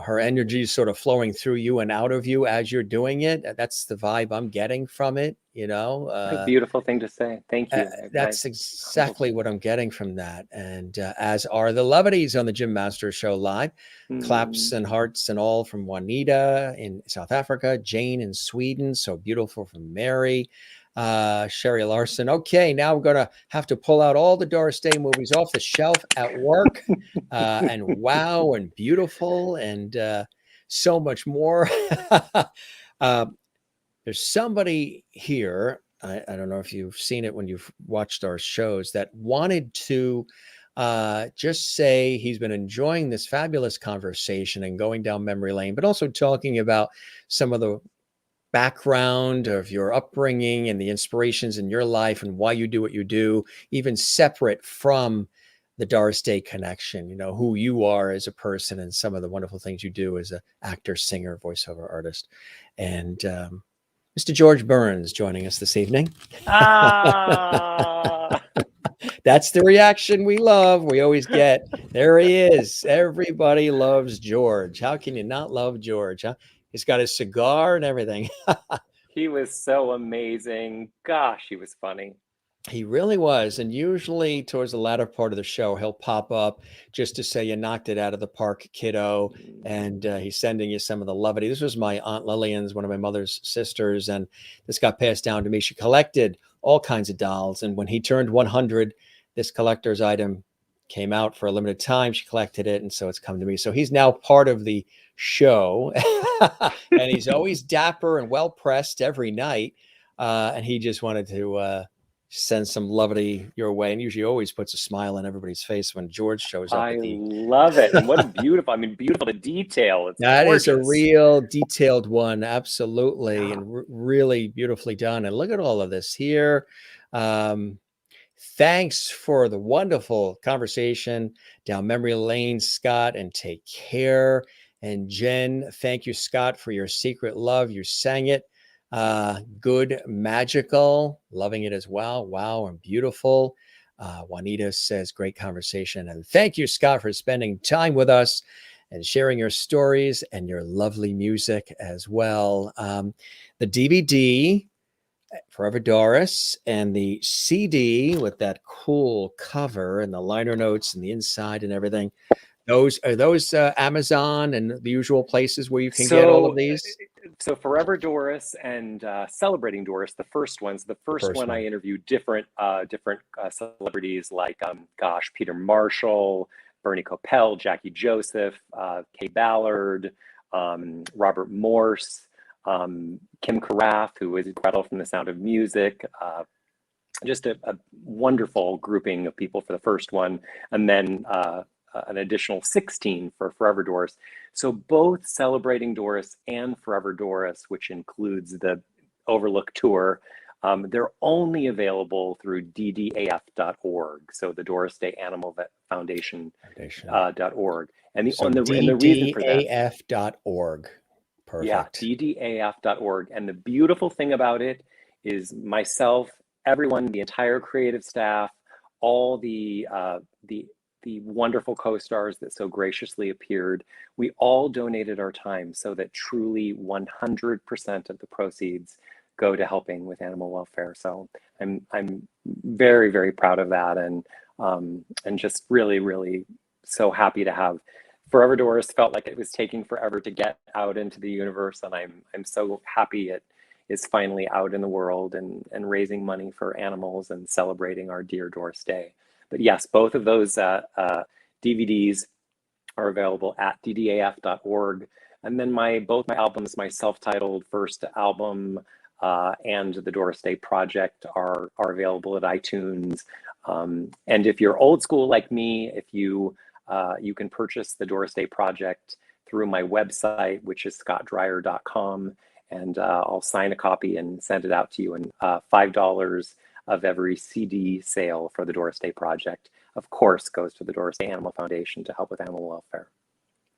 her energy is sort of flowing through you and out of you as you're doing it. That's the vibe I'm getting from it. What a beautiful thing to say. Thank you. That's exactly what I'm getting from that. And as are the Lovities on the Jim Masters Show Live. Claps and hearts and all from Juanita in South Africa, Jane in Sweden, so beautiful from Mary, Sherry Larson. Okay, now we're going to have to pull out all the Doris Day movies off the shelf at work. And wow, and beautiful, and so much more. There's somebody here, I don't know if you've seen it when you've watched our shows, that wanted to just say he's been enjoying this fabulous conversation and going down memory lane, but also talking about some of the background of your upbringing and the inspirations in your life and why you do what you do, even separate from the Doris Day connection, who you are as a person and some of the wonderful things you do as an actor, singer, voiceover artist. And Mr. George Burns joining us this evening. Ah. That's the reaction we love. We always get, there he is. Everybody loves George. How can you not love George? Huh? He's got his cigar and everything. He was so amazing. Gosh, he was funny. He really was. And usually towards the latter part of the show, he'll pop up just to say, you knocked it out of the park, kiddo. And he's sending you some of the lovity. This was my Aunt Lillian's, one of my mother's sisters. And this got passed down to me. She collected all kinds of dolls. And when he turned 100, this collector's item came out for a limited time. She collected it. And so it's come to me. So he's now part of the show. And he's always dapper and well pressed every night. And he just wanted to send some lovity your way, and usually always puts a smile on everybody's face when George shows up. I love it. And what a beautiful, beautiful, the detail. It's that gorgeous. Is a real detailed one. Absolutely. And really beautifully done. And look at all of this here. Thanks for the wonderful conversation down memory lane, Scott, and take care. And Jen, thank you, Scott, for your secret love. You sang it. Good, magical, loving it as well. Wow, and beautiful. Juanita says, great conversation. And thank you, Scott, for spending time with us and sharing your stories and your lovely music as well. The DVD, Forever Doris, and the CD with that cool cover and the liner notes and the inside and everything. Those Amazon and the usual places where you can get all of these? So Forever Doris and Celebrating Doris, the first ones. The first one I interviewed different celebrities like, Peter Marshall, Bernie Coppell, Jackie Joseph, Kay Ballard, Robert Morse, Kim Carafe, who was incredible from The Sound of Music. Just a wonderful grouping of people for the first one. And then an additional 16 for Forever Doris. So both Celebrating Doris and Forever Doris, which includes the Overlook tour, they're only available through ddaf.org. So the Doris Day Animal Foundation .org. And the reason for that, ddaf.org. Perfect. Yeah, ddaf.org. And the beautiful thing about it is myself, everyone, the entire creative staff, all the wonderful co-stars that so graciously appeared. We all donated our time so that truly 100% of the proceeds go to helping with animal welfare. So I'm very, very proud of that, and just really, really so happy to have Forever Doris. Felt like it was taking forever to get out into the universe, and I'm so happy it is finally out in the world and raising money for animals and celebrating our dear Doris Day. But yes, both of those DVDs are available at ddaf.org. And then both my albums, my self-titled first album and the Doris Day Project are available at iTunes. And if you're old school like me, if you can purchase the Doris Day Project through my website, which is scottdreier.com, and I'll sign a copy and send it out to you. And $5 of every CD sale for the Doris Day Project, of course, goes to the Doris Day Animal Foundation to help with animal welfare.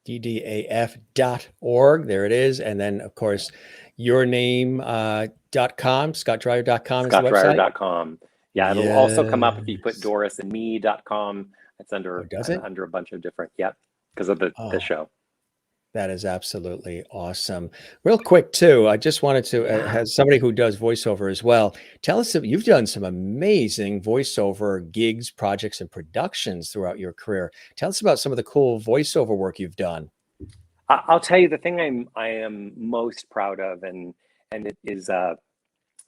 ddaf.org, there it is. And then, of course, yourname.com, scottdreier.com is the website. scottdreier.com. Yeah, it'll also come up if you put dorisandme.com. It's under under a bunch of different, because of the show. That is absolutely awesome. Real quick, too, I just wanted to, as somebody who does voiceover as well, tell us, you've done some amazing voiceover gigs, projects, and productions throughout your career. Tell us about some of the cool voiceover work you've done. I'll tell you the thing I am most proud of, and it is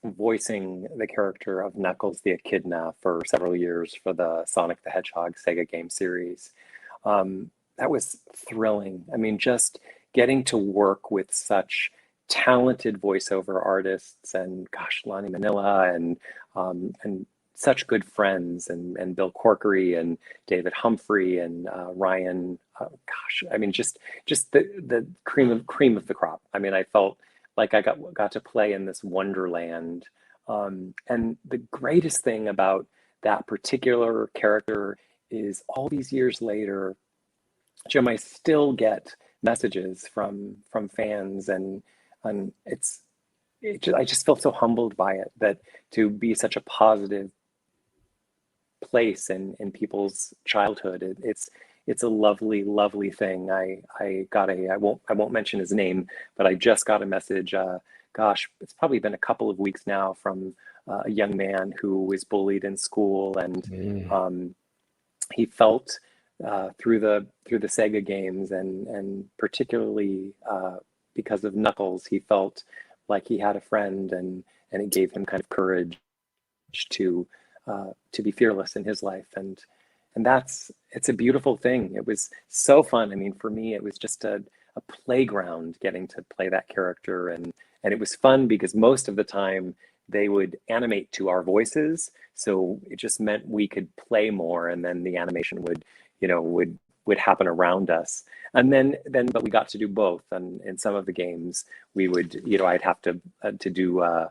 voicing the character of Knuckles the Echidna for several years for the Sonic the Hedgehog Sega Games series. That was thrilling. I mean, just getting to work with such talented voiceover artists, and gosh, Lonnie Manila, and such good friends, and Bill Corkery and David Humphrey and Ryan. Gosh, I mean, just the cream of the crop. I mean, I felt like I got to play in this wonderland. And the greatest thing about that particular character is all these years later, Jim, I still get messages from fans, and I just feel so humbled by it, that to be such a positive place in people's childhood. It's a lovely, lovely thing. I won't mention his name, but I just got a message. Gosh, it's probably been a couple of weeks now, from a young man who was bullied in school, and he felt through the Sega Games, and particularly because of Knuckles, he felt like he had a friend, and it gave him kind of courage to be fearless in his life, and it's a beautiful thing. It was so fun. I mean, for me, it was just a playground getting to play that character, and it was fun because most of the time they would animate to our voices, so it just meant we could play more, and then the animation would happen around us. And then but we got to do both. And in some of the games, we would, I'd have to do,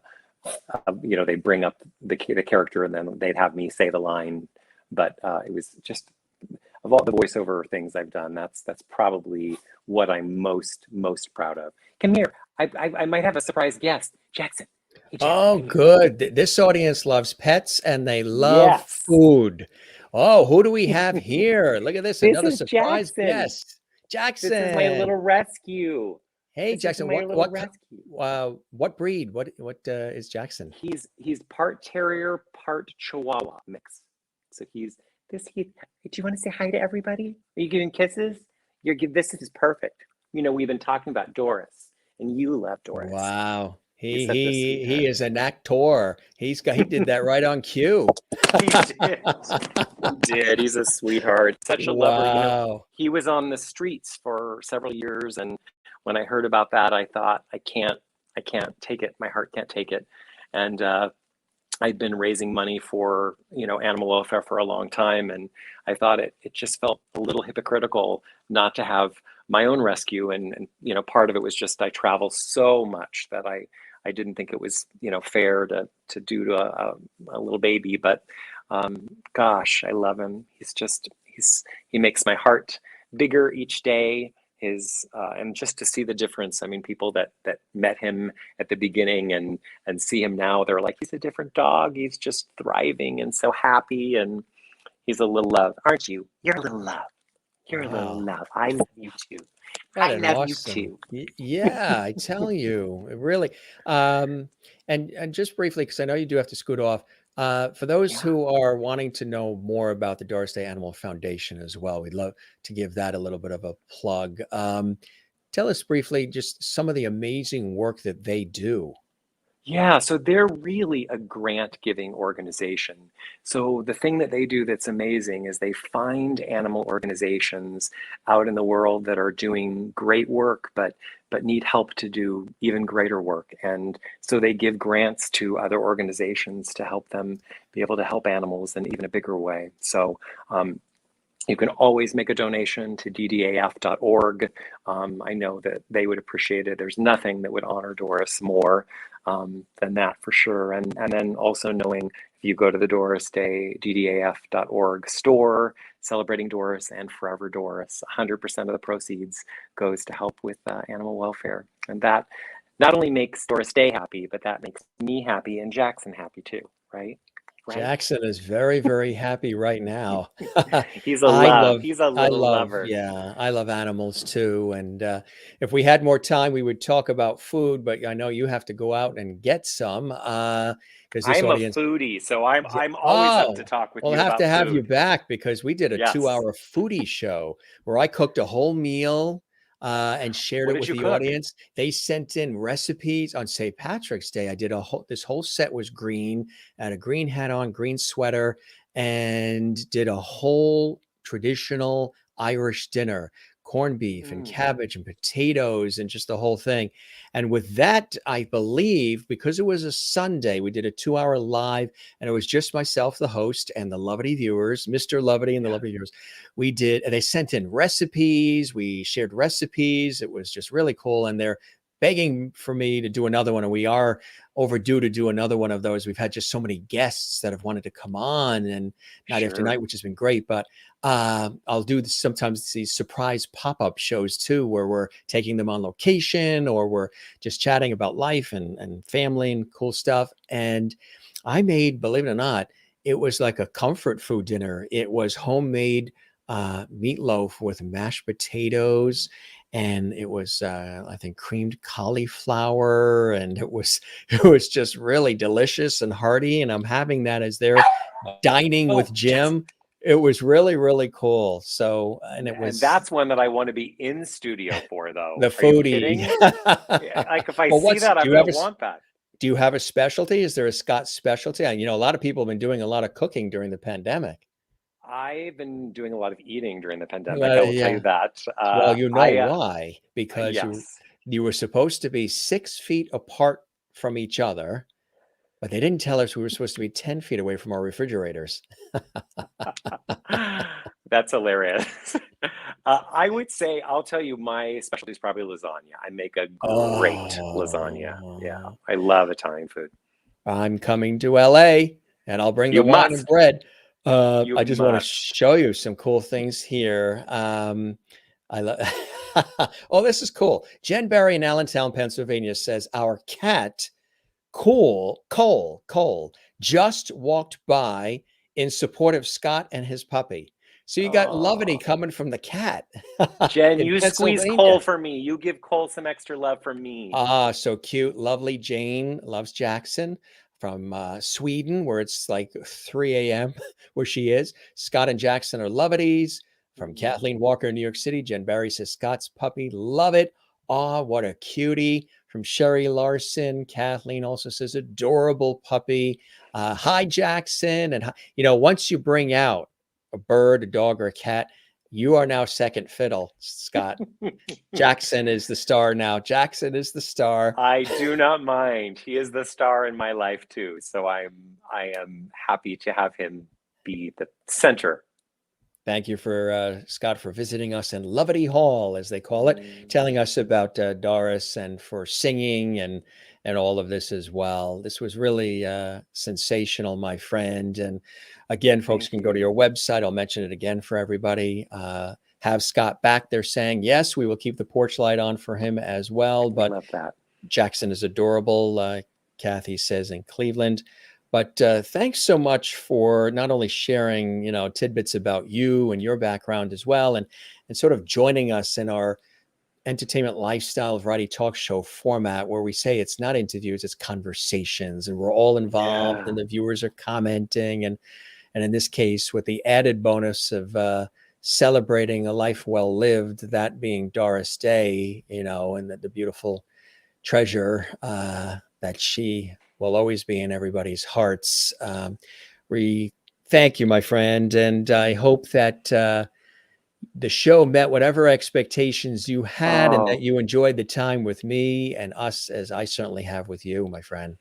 they'd bring up the character, and then they'd have me say the line. But it was just, of all the voiceover things I've done, that's probably what I'm most proud of. Come here. I might have a surprise guest. Jackson. Hey, Jackson. Oh, good. This audience loves pets, and they love food. Oh, who do we have here? Look at this. Another surprise guest. Jackson. This is my little rescue. Hey, Jackson. What breed? What is Jackson? He's part terrier, part Chihuahua mix. So do you want to say hi to everybody? Are you giving kisses? This is perfect. We've been talking about Doris, and you love Doris. Wow. He is an actor. He did that right on cue. He did. He's a sweetheart. Such a lovely. He was on the streets for several years, and when I heard about that, I thought, I can't take it. My heart can't take it. And I'd been raising money for animal welfare for a long time, and I thought it just felt a little hypocritical not to have my own rescue. And part of it was just I travel so much that I didn't think it was fair to do to a little baby. But gosh, I love him. He makes my heart bigger each day. And just to see the difference. I mean, people that met him at the beginning and see him now, they're like, he's a different dog. He's just thriving and so happy. And He's a little love, aren't you? You're a little love. You're a little Wow. love. I love you too. What I an love you awesome. too. Yeah, I tell you, it really. And just briefly, because I know you do have to scoot off. For those Yeah. who are wanting to know more about the Doris Day Animal Foundation as well, we'd love to give that a little bit of a plug. Tell us briefly just some of the amazing work that they do. Yeah, so they're really a grant giving organization. So the thing that they do that's amazing is they find animal organizations out in the world that are doing great work, but need help to do even greater work. And so they give grants to other organizations to help them be able to help animals in even a bigger way. So you can always make a donation to ddaf.org. I know that they would appreciate it. There's nothing that would honor Doris more than that for sure. And then also knowing if you go to the Doris Day, ddaf.org store, Celebrating Doris and Forever Doris, 100% of the proceeds goes to help with animal welfare. And that not only makes Doris Day happy, but that makes me happy and Jackson happy too, right? Right? Jackson is very, very happy right now. He's a I love. love, He's a I little love, lover. yeah, I love animals too. And if we had more time, we would talk about food, but I know you have to go out and get some because this I'm a audience. foodie, so I'm Yeah. always up to Oh, talk with we'll you have to about have you food. back because we did a Yes. 2-hour foodie show where I cooked a whole meal and shared What it did with you the cook? audience. They sent in recipes on St. Patrick's Day. I did this whole set was green. I had a green hat on, green sweater, and did a whole traditional Irish dinner, corned beef and cabbage and potatoes and just the whole thing. And with that, I believe, because it was a Sunday, we did a 2-hour live, and it was just myself, the host, and the Lovity viewers, Mr. Lovity and the Lovity viewers. We did, and they sent in recipes. We shared recipes. It was just really cool. And they're begging for me to do another one. And we are overdue to do another one of those. We've had just so many guests that have wanted to come on and night after night, which has been great. But I'll do sometimes these surprise pop-up shows too, where we're taking them on location or we're just chatting about life and family and cool stuff. And I made, believe it or not, it was like a comfort food dinner. It was homemade meatloaf with mashed potatoes, and it was I think creamed cauliflower, and it was just really delicious and hearty. And I'm having that as they're dining with Jim. It was really, really cool. So, and it was, and that's one that I want to be in studio for, though. the Are you foodie. kidding? Like if I Well, see that, I'm do you gonna have want that. do you have a specialty? Is there a Scott specialty? You know, a lot of people have been doing a lot of cooking during the pandemic. I've been doing a lot of eating during the pandemic. I will tell you that. Well, you know why? Because Yes. you were supposed to be 6 feet apart from each other, but they didn't tell us we were supposed to be 10 feet away from our refrigerators. That's hilarious. I would say, I'll tell you, my specialty is probably lasagna. I make a great lasagna. Yeah, I love Italian food. I'm coming to LA and I'll bring the wine and bread. I just want to show you some cool things here. I love. Oh, this is cool. Jen Berry in Allentown, Pennsylvania says our cat Cole just walked by in support of Scott and his puppy. So you got Lovity coming from the cat. Jen, you squeeze Cole for me. You give Cole some extra love from me. Ah, so cute. Lovely Jane loves Jackson from Sweden, where it's like 3 a.m. where she is. Scott and Jackson are Lovities. From Kathleen Walker in New York City, Jen Barry says Scott's puppy, love it. Ah, what a cutie. From Sherry Larson, Kathleen also says adorable puppy. Hi, Jackson. And, you know, once you bring out a bird, a dog, or a cat, you are now second fiddle, Scott. Jackson is the star now. Jackson is the star. I do not mind. He is the star in my life too. So I am happy to have him be the center. Thank you for Scott for visiting us in Lovity Hall, as they call it, telling us about Doris and for singing and all of this as well. This was really sensational, my friend. And again, folks can go to your website. I'll mention it again for everybody. Have Scott back there saying, yes, we will keep the porch light on for him as well. But I love that. Jackson is adorable, Kathy says in Cleveland. But thanks so much for not only sharing, tidbits about you and your background as well, and sort of joining us in our entertainment lifestyle variety talk show format, where we say it's not interviews, it's conversations, and we're all involved, Yeah. and the viewers are commenting, and in this case, with the added bonus of celebrating a life well lived, that being Doris Day, and the beautiful treasure that she will always be in everybody's hearts. We thank you, my friend, and I hope that the show met whatever expectations you had, and that Oh, you enjoyed the time with me and us, as I certainly have with you, my friend.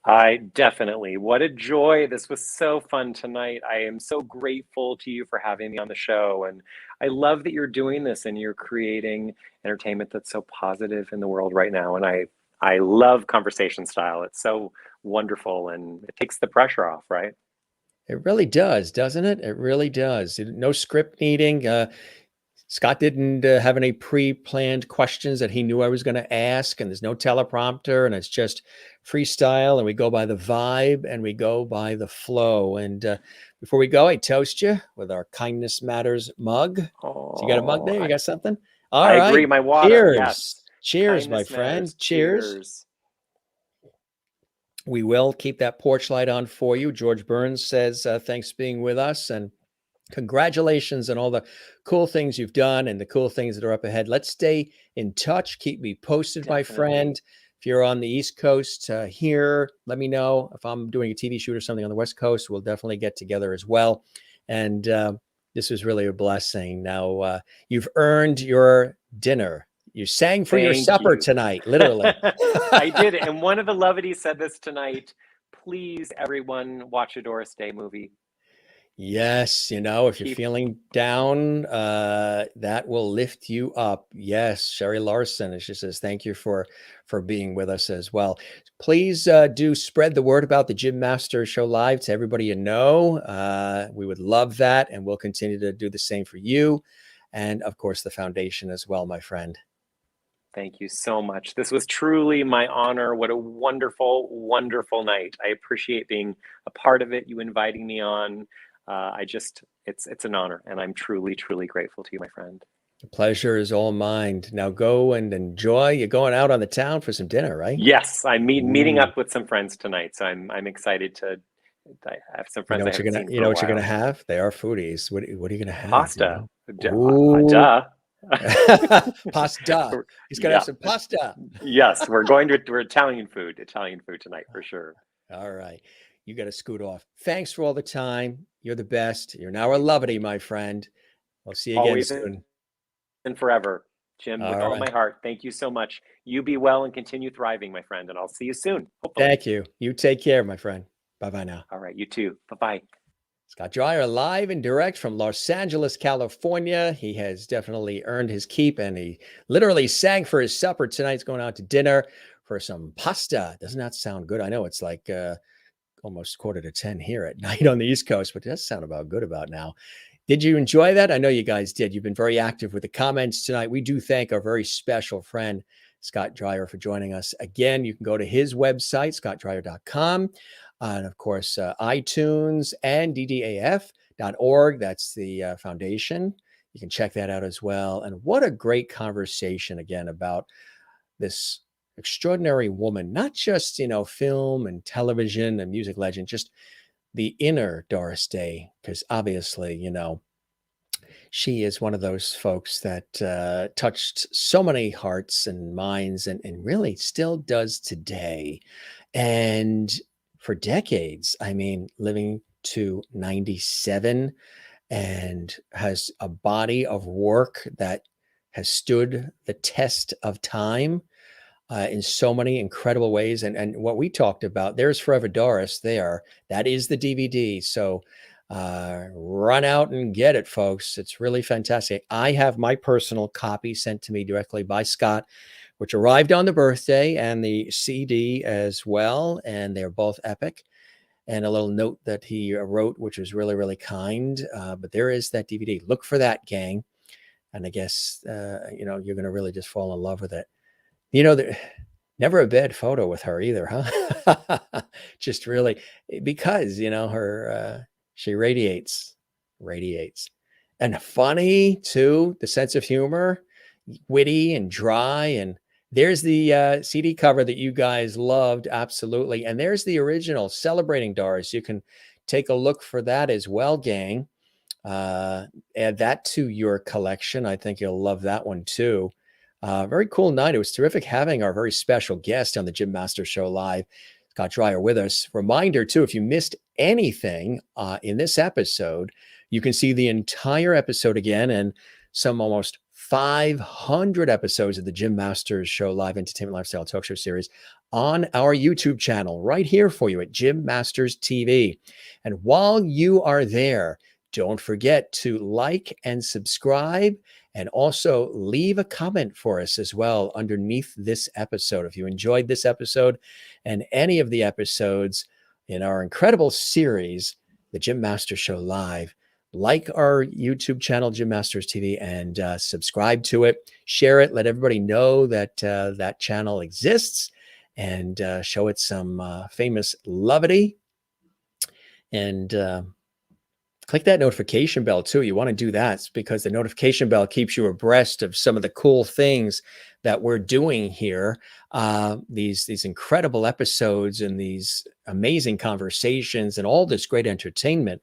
I definitely. What a joy. This was so fun tonight. I am so grateful to you for having me on the show. And I love that you're doing this and you're creating entertainment that's so positive in the world right now. And I love conversation style. It's so wonderful and it takes the pressure off, right? It really does, doesn't it? It really does. No script needing. Scott didn't have any pre-planned questions that he knew I was going to ask, and there's no teleprompter, and it's just freestyle, and we go by the vibe and we go by the flow. And before we go, I toast you with our Kindness Matters mug. So you got a mug Oh, there? You I, got something? All I right. agree. My water. Cheers. Yes. Cheers, my Kindness friend. matters. Cheers. Cheers. We will keep that porch light on for you. George Burns says, thanks for being with us, and congratulations on all the cool things you've done and the cool things that are up ahead. Let's stay in touch. Keep me posted, my Definitely. friend. If you're on the East Coast here, let me know. If I'm doing a TV shoot or something on the West Coast, we'll definitely get together as well. And this was really a blessing. Now, you've earned your dinner. You sang for your Thank supper you. tonight, literally. I did it. And one of the Lovities said this tonight. Please, everyone, watch a Doris Day movie. Yes, if you're Keep feeling down, that will lift you up. Yes, Sherry Larson, and she says, thank you for being with us as well. Please do spread the word about the Jim Master Show Live to everybody you know. We would love that, and we'll continue to do the same for you. And of course, the foundation as well, my friend. Thank you so much. This was truly my honor. What a wonderful, wonderful night. I appreciate being a part of it, you inviting me on. It's an honor, and I'm truly, truly grateful to you, my friend. The pleasure is all mine. Now go and enjoy. You're going out on the town for some dinner, right? Yes, I'm meeting Ooh. up with some friends tonight, so I'm excited to. I have some friends I haven't seen for You know a what you're while. gonna have? They are foodies. What are you gonna have? Pasta. Ooh. Duh. Pasta. He's gonna Yeah. have some pasta. Yes, we're Italian food tonight for sure. All right. You got to scoot off. Thanks for all the time. You're the best. You're now a Lovity, my friend. I'll see you again Always soon. and forever. Jim, All with all right. my heart, thank you so much. You be well and continue thriving, my friend, and I'll see you soon. Hopefully. Thank you. You take care, my friend. Bye-bye now. All right, you too. Bye-bye. Scott Dreier live and direct from Los Angeles, California. He has definitely earned his keep, and he literally sang for his supper tonight. He's going out to dinner for some pasta. Doesn't that sound good? I know it's like almost 9:45 here at night on the East Coast, but it does sound about good about now. Did you enjoy that? I know you guys did. You've been very active with the comments tonight. We do thank our very special friend, Scott Dreier, for joining us. Again, you can go to his website, scottdreier.com. And of course, iTunes and ddaf.org. That's the foundation. You can check that out as well. And what a great conversation again about this extraordinary woman, not just, film and television and music legend, just the inner Doris Day, because obviously, she is one of those folks that touched so many hearts and minds and really still does today. And for decades, I mean, living to 97 and has a body of work that has stood the test of time in so many incredible ways. And what we talked about, there's Forever Doris there. That is the DVD. So run out and get it, folks. It's really fantastic. I have my personal copy sent to me directly by Scott, which arrived on the birthday, and the CD as well. And they're both epic. And a little note that he wrote, which was really, really kind. But there is that DVD. Look for that, gang. And I guess, you're going to really just fall in love with it. Never a bad photo with her either, huh? Just really because, her she radiates. And funny too, the sense of humor, witty and dry. And there's the CD cover that you guys loved, absolutely. And there's the original Celebrating Doris. You can take a look for that as well, gang. Add that to your collection. I think you'll love that one too. Very cool night. It was terrific having our very special guest on the Jim Masters Show Live, Scott Dreier, with us. Reminder too, if you missed anything in this episode, you can see the entire episode again and some almost 500 episodes of the Jim Masters Show Live Entertainment Lifestyle Talk Show series on our YouTube channel right here for you at Jim Masters TV. And while you are there, don't forget to like and subscribe and also leave a comment for us as well underneath this episode. If you enjoyed this episode and any of the episodes in our incredible series, the Jim Masters Show Live, like our YouTube channel, Jim Masters TV, and subscribe to it. Share it. Let everybody know that that channel exists and show it some famous lovity. And click that notification bell too. You want to do that because the notification bell keeps you abreast of some of the cool things that we're doing here. These incredible episodes and these amazing conversations and all this great entertainment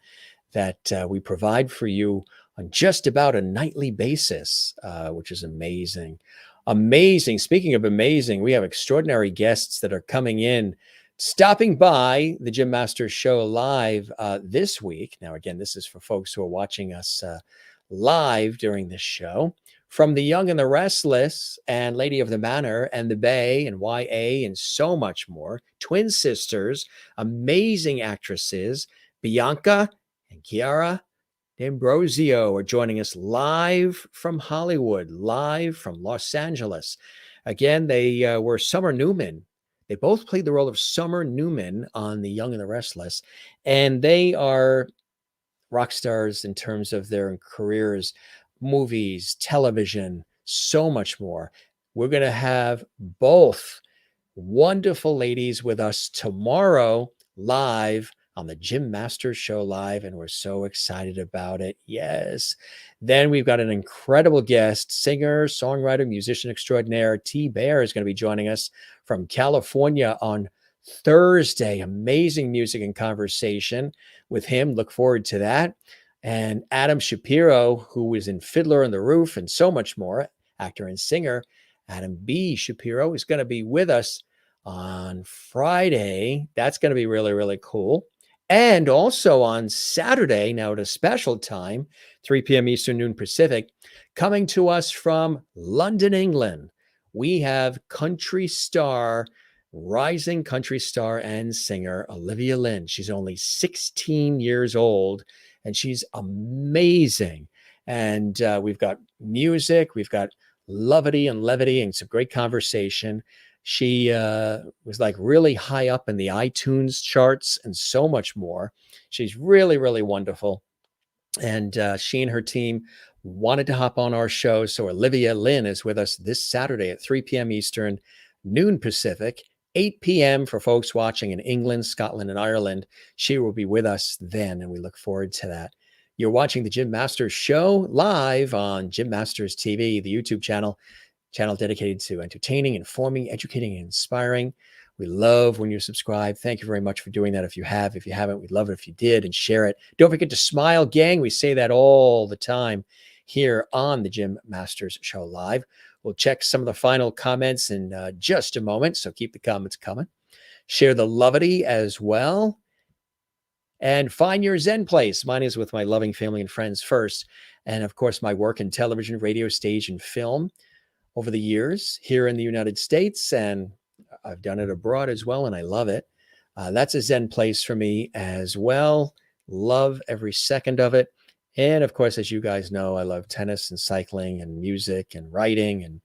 that we provide for you on just about a nightly basis, which is amazing. Amazing. Speaking of amazing, we have extraordinary guests that are coming in, stopping by the Jim Masters Show Live this week. Now, again, this is for folks who are watching us live during this show. From The Young and the Restless and Lady of the Manor and The Bay and YA and so much more. Twin sisters, amazing actresses, Bianca and Chiara D'Ambrosio are joining us live from Hollywood, live from Los Angeles. Again, they were Summer Newman. They both played the role of Summer Newman on The Young and the Restless, and they are rock stars in terms of their careers, movies, television, so much more. We're going to have both wonderful ladies with us tomorrow live on the Jim Masters Show Live, and we're so excited about it. Yes. Then we've got an incredible guest, singer, songwriter, musician extraordinaire. T. Bear is going to be joining us from California on Thursday. Amazing music and conversation with him. Look forward to that. And Adam Shapiro, who is in Fiddler on the Roof and so much more, actor and singer. Adam B. Shapiro is going to be with us on Friday. That's going to be really, really cool. And also on Saturday, now at a special time, 3 p.m. Eastern, noon Pacific, coming to us from London, England, we have rising country star and singer, Olivia Lynn. She's only 16 years old, and she's amazing. And we've got music, we've got levity and some great conversation. She was like really high up in the iTunes charts and so much more. She's really, really wonderful. And she and her team wanted to hop on our show. So Olivia Lynn is with us this Saturday at 3 p.m. Eastern, noon Pacific, 8 p.m. for folks watching in England, Scotland, and Ireland. She will be with us then, and we look forward to that. You're watching the Jim Masters Show live on Jim Masters TV, the YouTube channel dedicated to entertaining, informing, educating, and inspiring. We love when you subscribe. Thank you very much for doing that. If you have, if you haven't, we'd love it if you did, and share it. Don't forget to smile, gang. We say that all the time here on the Jim Masters Show Live. We'll check some of the final comments in just a moment, so keep the comments coming. Share the lovity as well. And find your Zen place. Mine is with my loving family and friends first. And of course, my work in television, radio, stage, and film over the years here in the United States. And I've done it abroad as well, and I love it. That's a Zen place for me as well. Love every second of it. And of course, as you guys know, I love tennis and cycling and music and writing and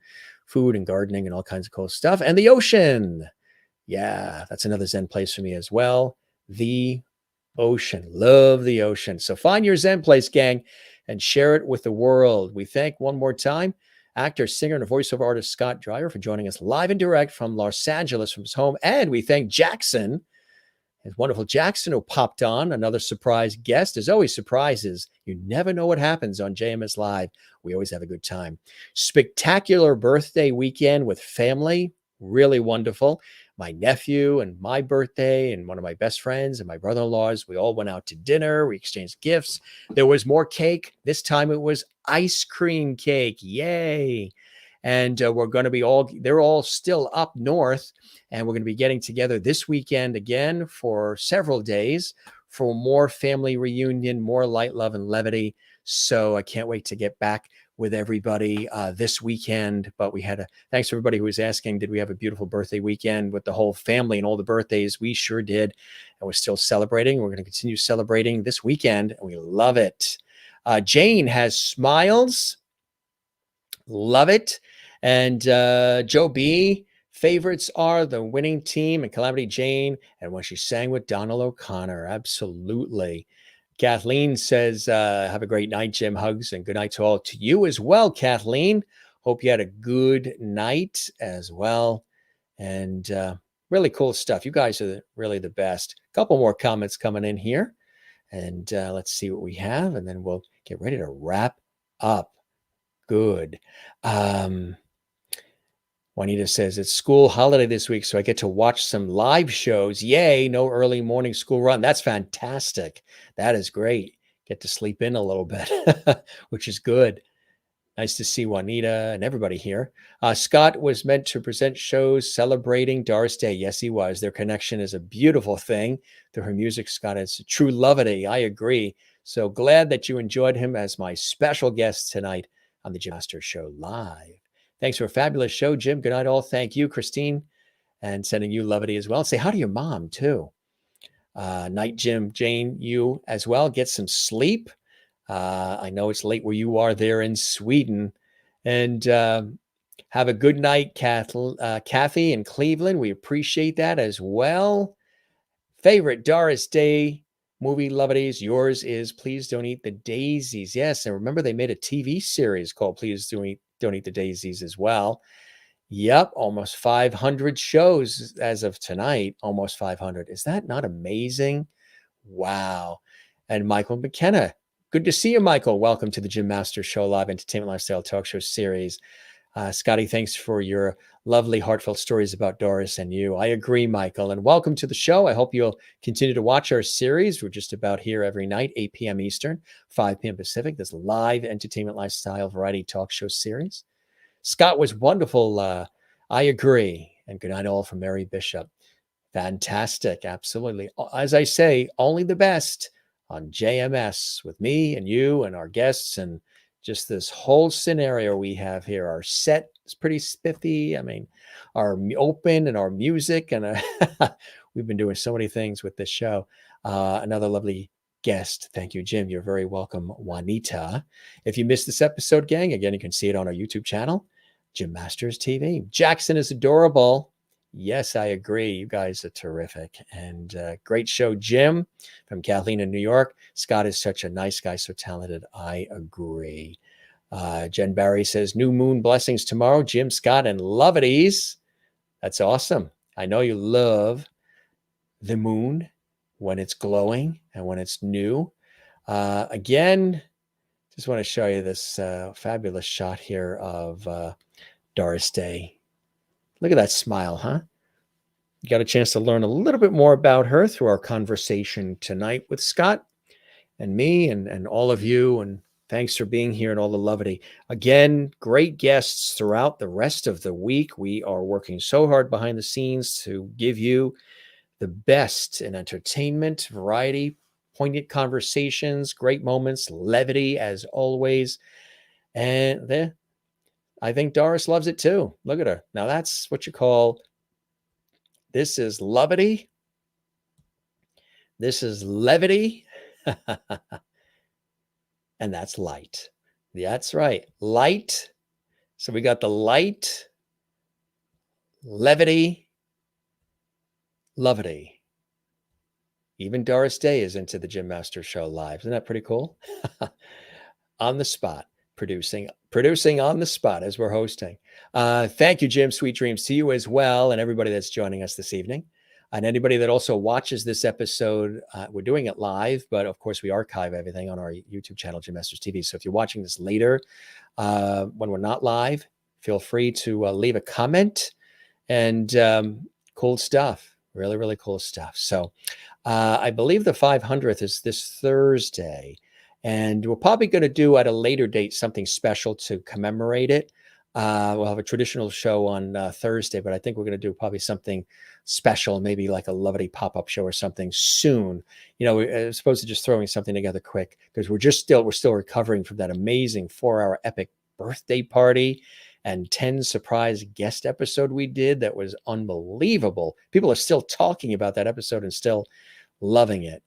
food and gardening and all kinds of cool stuff. And the ocean. Yeah, that's another Zen place for me as well. The ocean. Love the ocean. So find your Zen place, gang, and share it with the world. We thank one more time actor, singer, and voiceover artist Scott Dreier for joining us live and direct from Los Angeles from his home. And we thank Jackson, his wonderful Jackson, who popped on, another surprise guest. There's always surprises. You never know what happens on JMS Live. We always have a good time. Spectacular birthday weekend with family. Really wonderful. My nephew and my birthday and one of my best friends and my brother-in-law's, we all went out to dinner. We exchanged gifts. There was more cake. This time it was ice cream cake. Yay. And we're going to be they're all still up north. And we're going to be getting together this weekend again for several days for more family reunion, more light, love, and levity. So I can't wait to get back with everybody this weekend. But thanks to everybody who was asking, did we have a beautiful birthday weekend with the whole family and all the birthdays? We sure did. And we're still celebrating. We're going to continue celebrating this weekend. And we love it. Jane has smiles. Love it. And Joe B., favorites are the winning team and Calamity Jane. And when she sang with Donald O'Connor, absolutely. Kathleen says, have a great night, Jim. Hugs and good night to all. To you as well, Kathleen. Hope you had a good night as well. And really cool stuff. You guys are really the best. A couple more comments coming in here. And let's see what we have. And then we'll get ready to wrap up. Good. Juanita says, it's school holiday this week, so I get to watch some live shows. Yay, no early morning school run. That's fantastic. That is great. Get to sleep in a little bit, which is good. Nice to see Juanita and everybody here. Scott was meant to present shows celebrating Doris Day. Yes, he was. Their connection is a beautiful thing. Through her music, Scott is a true levity. I agree. So glad that you enjoyed him as my special guest tonight on the Jim Master Show Live. Thanks for a fabulous show, Jim. Good night, all. Thank you, Christine, and sending you levity as well. Say hi to your mom, too. Night, Jim. Jane, you as well. Get some sleep. I know it's late where you are there in Sweden. And have a good night, Kathy in Cleveland. We appreciate that as well. Favorite Doris Day movie levities. Yours is Please Don't Eat the Daisies. Yes, and remember they made a TV series called Please Don't Eat the Daisies as well. Yep, almost 500 shows as of tonight. Almost 500. Is that not amazing? Wow. And Michael McKenna. Good to see you, Michael. Welcome to the Jim Master Show Live Entertainment Lifestyle Talk Show series. Scotty, thanks for your lovely, heartfelt stories about Doris and you. I agree, Michael. And welcome to the show. I hope you'll continue to watch our series. We're just about here every night, 8 p.m. Eastern, 5 p.m. Pacific, this live entertainment lifestyle variety talk show series. Scott was wonderful. I agree. And good night all from Mary Bishop. Fantastic. Absolutely. As I say, only the best on JMS with me and you and our guests and just this whole scenario we have here. Our set is pretty spiffy. I mean, our open and our music, and we've been doing so many things with this show. Another lovely guest. Thank you, Jim. You're very welcome, Juanita. If you missed this episode, gang, again, you can see it on our YouTube channel, Jim Masters TV. Jackson is adorable. Yes, I agree. You guys are terrific. And great show, Jim, from Kathleen in New York. Scott is such a nice guy, so talented. I agree. Jen Barry says, new moon blessings tomorrow. Jim, Scott, and lovities. That's awesome. I know you love the moon when it's glowing and when it's new. Again, just want to show you this fabulous shot here of Doris Day. Look at that smile, huh? You got a chance to learn a little bit more about her through our conversation tonight with Scott and me and all of you. And thanks for being here and all the levity. Again, great guests throughout the rest of the week. We are working so hard behind the scenes to give you the best in entertainment, variety, poignant conversations, great moments, levity as always. And I think Doris loves it too. Look at her. Now that's what you call, this is levity. This is levity. And that's light. That's right. Light. So we got the light, levity, levity. Even Doris Day is into the Jim Master Show Live. Isn't that pretty cool? On the spot. producing on the spot as we're hosting. Thank you, Jim. Sweet dreams to you as well, and everybody that's joining us this evening. And anybody that also watches this episode, we're doing it live, but of course we archive everything on our YouTube channel, Jim Masters TV. So if you're watching this later, when we're not live, feel free to leave a comment. And cool stuff, really, really cool stuff. So I believe the 500th is this Thursday. And we're probably going to do at a later date something special to commemorate it. We'll have a traditional show on Thursday, but I think we're going to do probably something special, maybe like a lovely pop-up show or something soon. You know, as opposed to just throwing something together quick, because we're still recovering from that amazing 4-hour epic birthday party and 10 surprise guest episode we did. That was unbelievable. People are still talking about that episode and still loving it.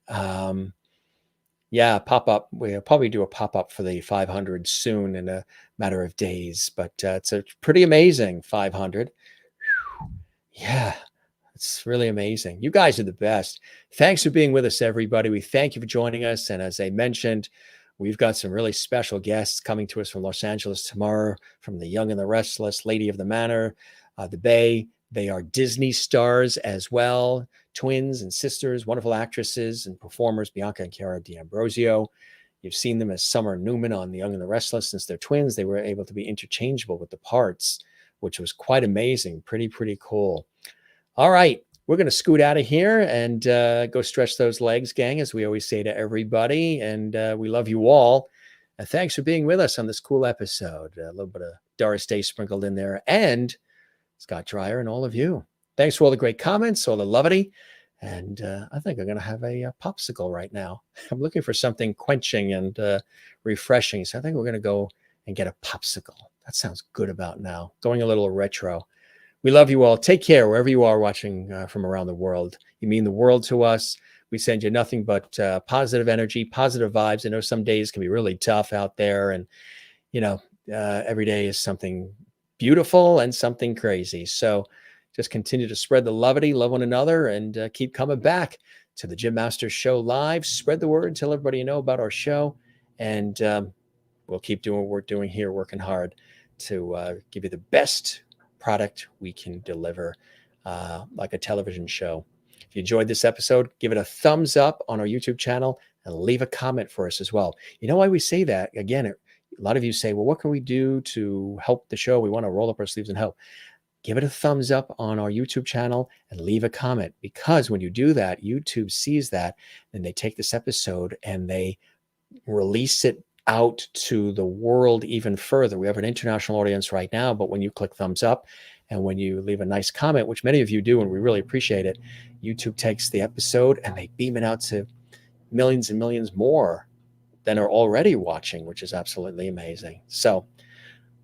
Yeah, pop-up. We'll probably do a pop-up for the 500 soon in a matter of days, but it's a pretty amazing 500. Yeah, it's really amazing. You guys are the best. Thanks for being with us, everybody. We thank you for joining us. And as I mentioned, we've got some really special guests coming to us from Los Angeles tomorrow, from The Young and the Restless, Lady of the Manor, the Bay. They are Disney stars as well, twins and sisters, wonderful actresses and performers, Bianca and Chiara D'Ambrosio. You've seen them as Summer Newman on The Young and the Restless. Since they're twins, they were able to be interchangeable with the parts, which was quite amazing. Pretty cool. All right, we're going to scoot out of here and go stretch those legs, gang, as we always say to everybody. And we love you all. And thanks for being with us on this cool episode. A little bit of Doris Day sprinkled in there, and Scott Dreier and all of you. Thanks for all the great comments, all the levity. And I think I'm going to have a popsicle right now. I'm looking for something quenching and refreshing. So I think we're going to go and get a popsicle. That sounds good about now. Going a little retro. We love you all. Take care wherever you are watching from around the world. You mean the world to us. We send you nothing but positive energy, positive vibes. I know some days can be really tough out there. And, you know, every day is something beautiful and something crazy. So just continue to spread the levity, love one another, and keep coming back to the Jim Masters Show live. Spread the word, tell everybody you know about our show, and we'll keep doing what we're doing here, working hard to give you the best product we can deliver, like a television show. If you enjoyed this episode, give it a thumbs up on our YouTube channel and leave a comment for us as well. You know why we say that? Again, a lot of you say, well, what can we do to help the show? We want to roll up our sleeves and help. Give it a thumbs up on our YouTube channel and leave a comment, because when you do that, YouTube sees that, and they take this episode and they release it out to the world even further. We have an international audience right now, but when you click thumbs up and when you leave a nice comment, which many of you do, and we really appreciate it, YouTube takes the episode and they beam it out to millions and millions more than are already watching, which is absolutely amazing. So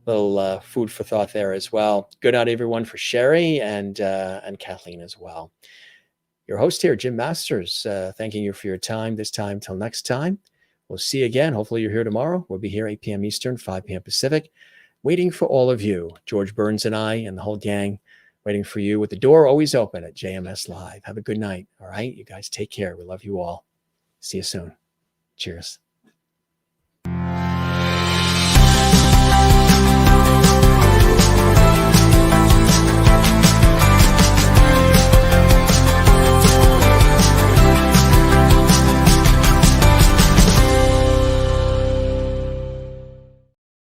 little food for thought there as well. Good night, everyone, for Sherry and Kathleen as well. Your host here, Jim Masters, thanking you for your time this time. Till next time, we'll see you again. Hopefully you're here tomorrow. We'll be here 8 p.m. Eastern, 5 p.m. Pacific, waiting for all of you. George Burns and I and the whole gang waiting for you with the door always open at JMS Live. Have a good night. All right, you guys take care. We love you all. See you soon. Cheers.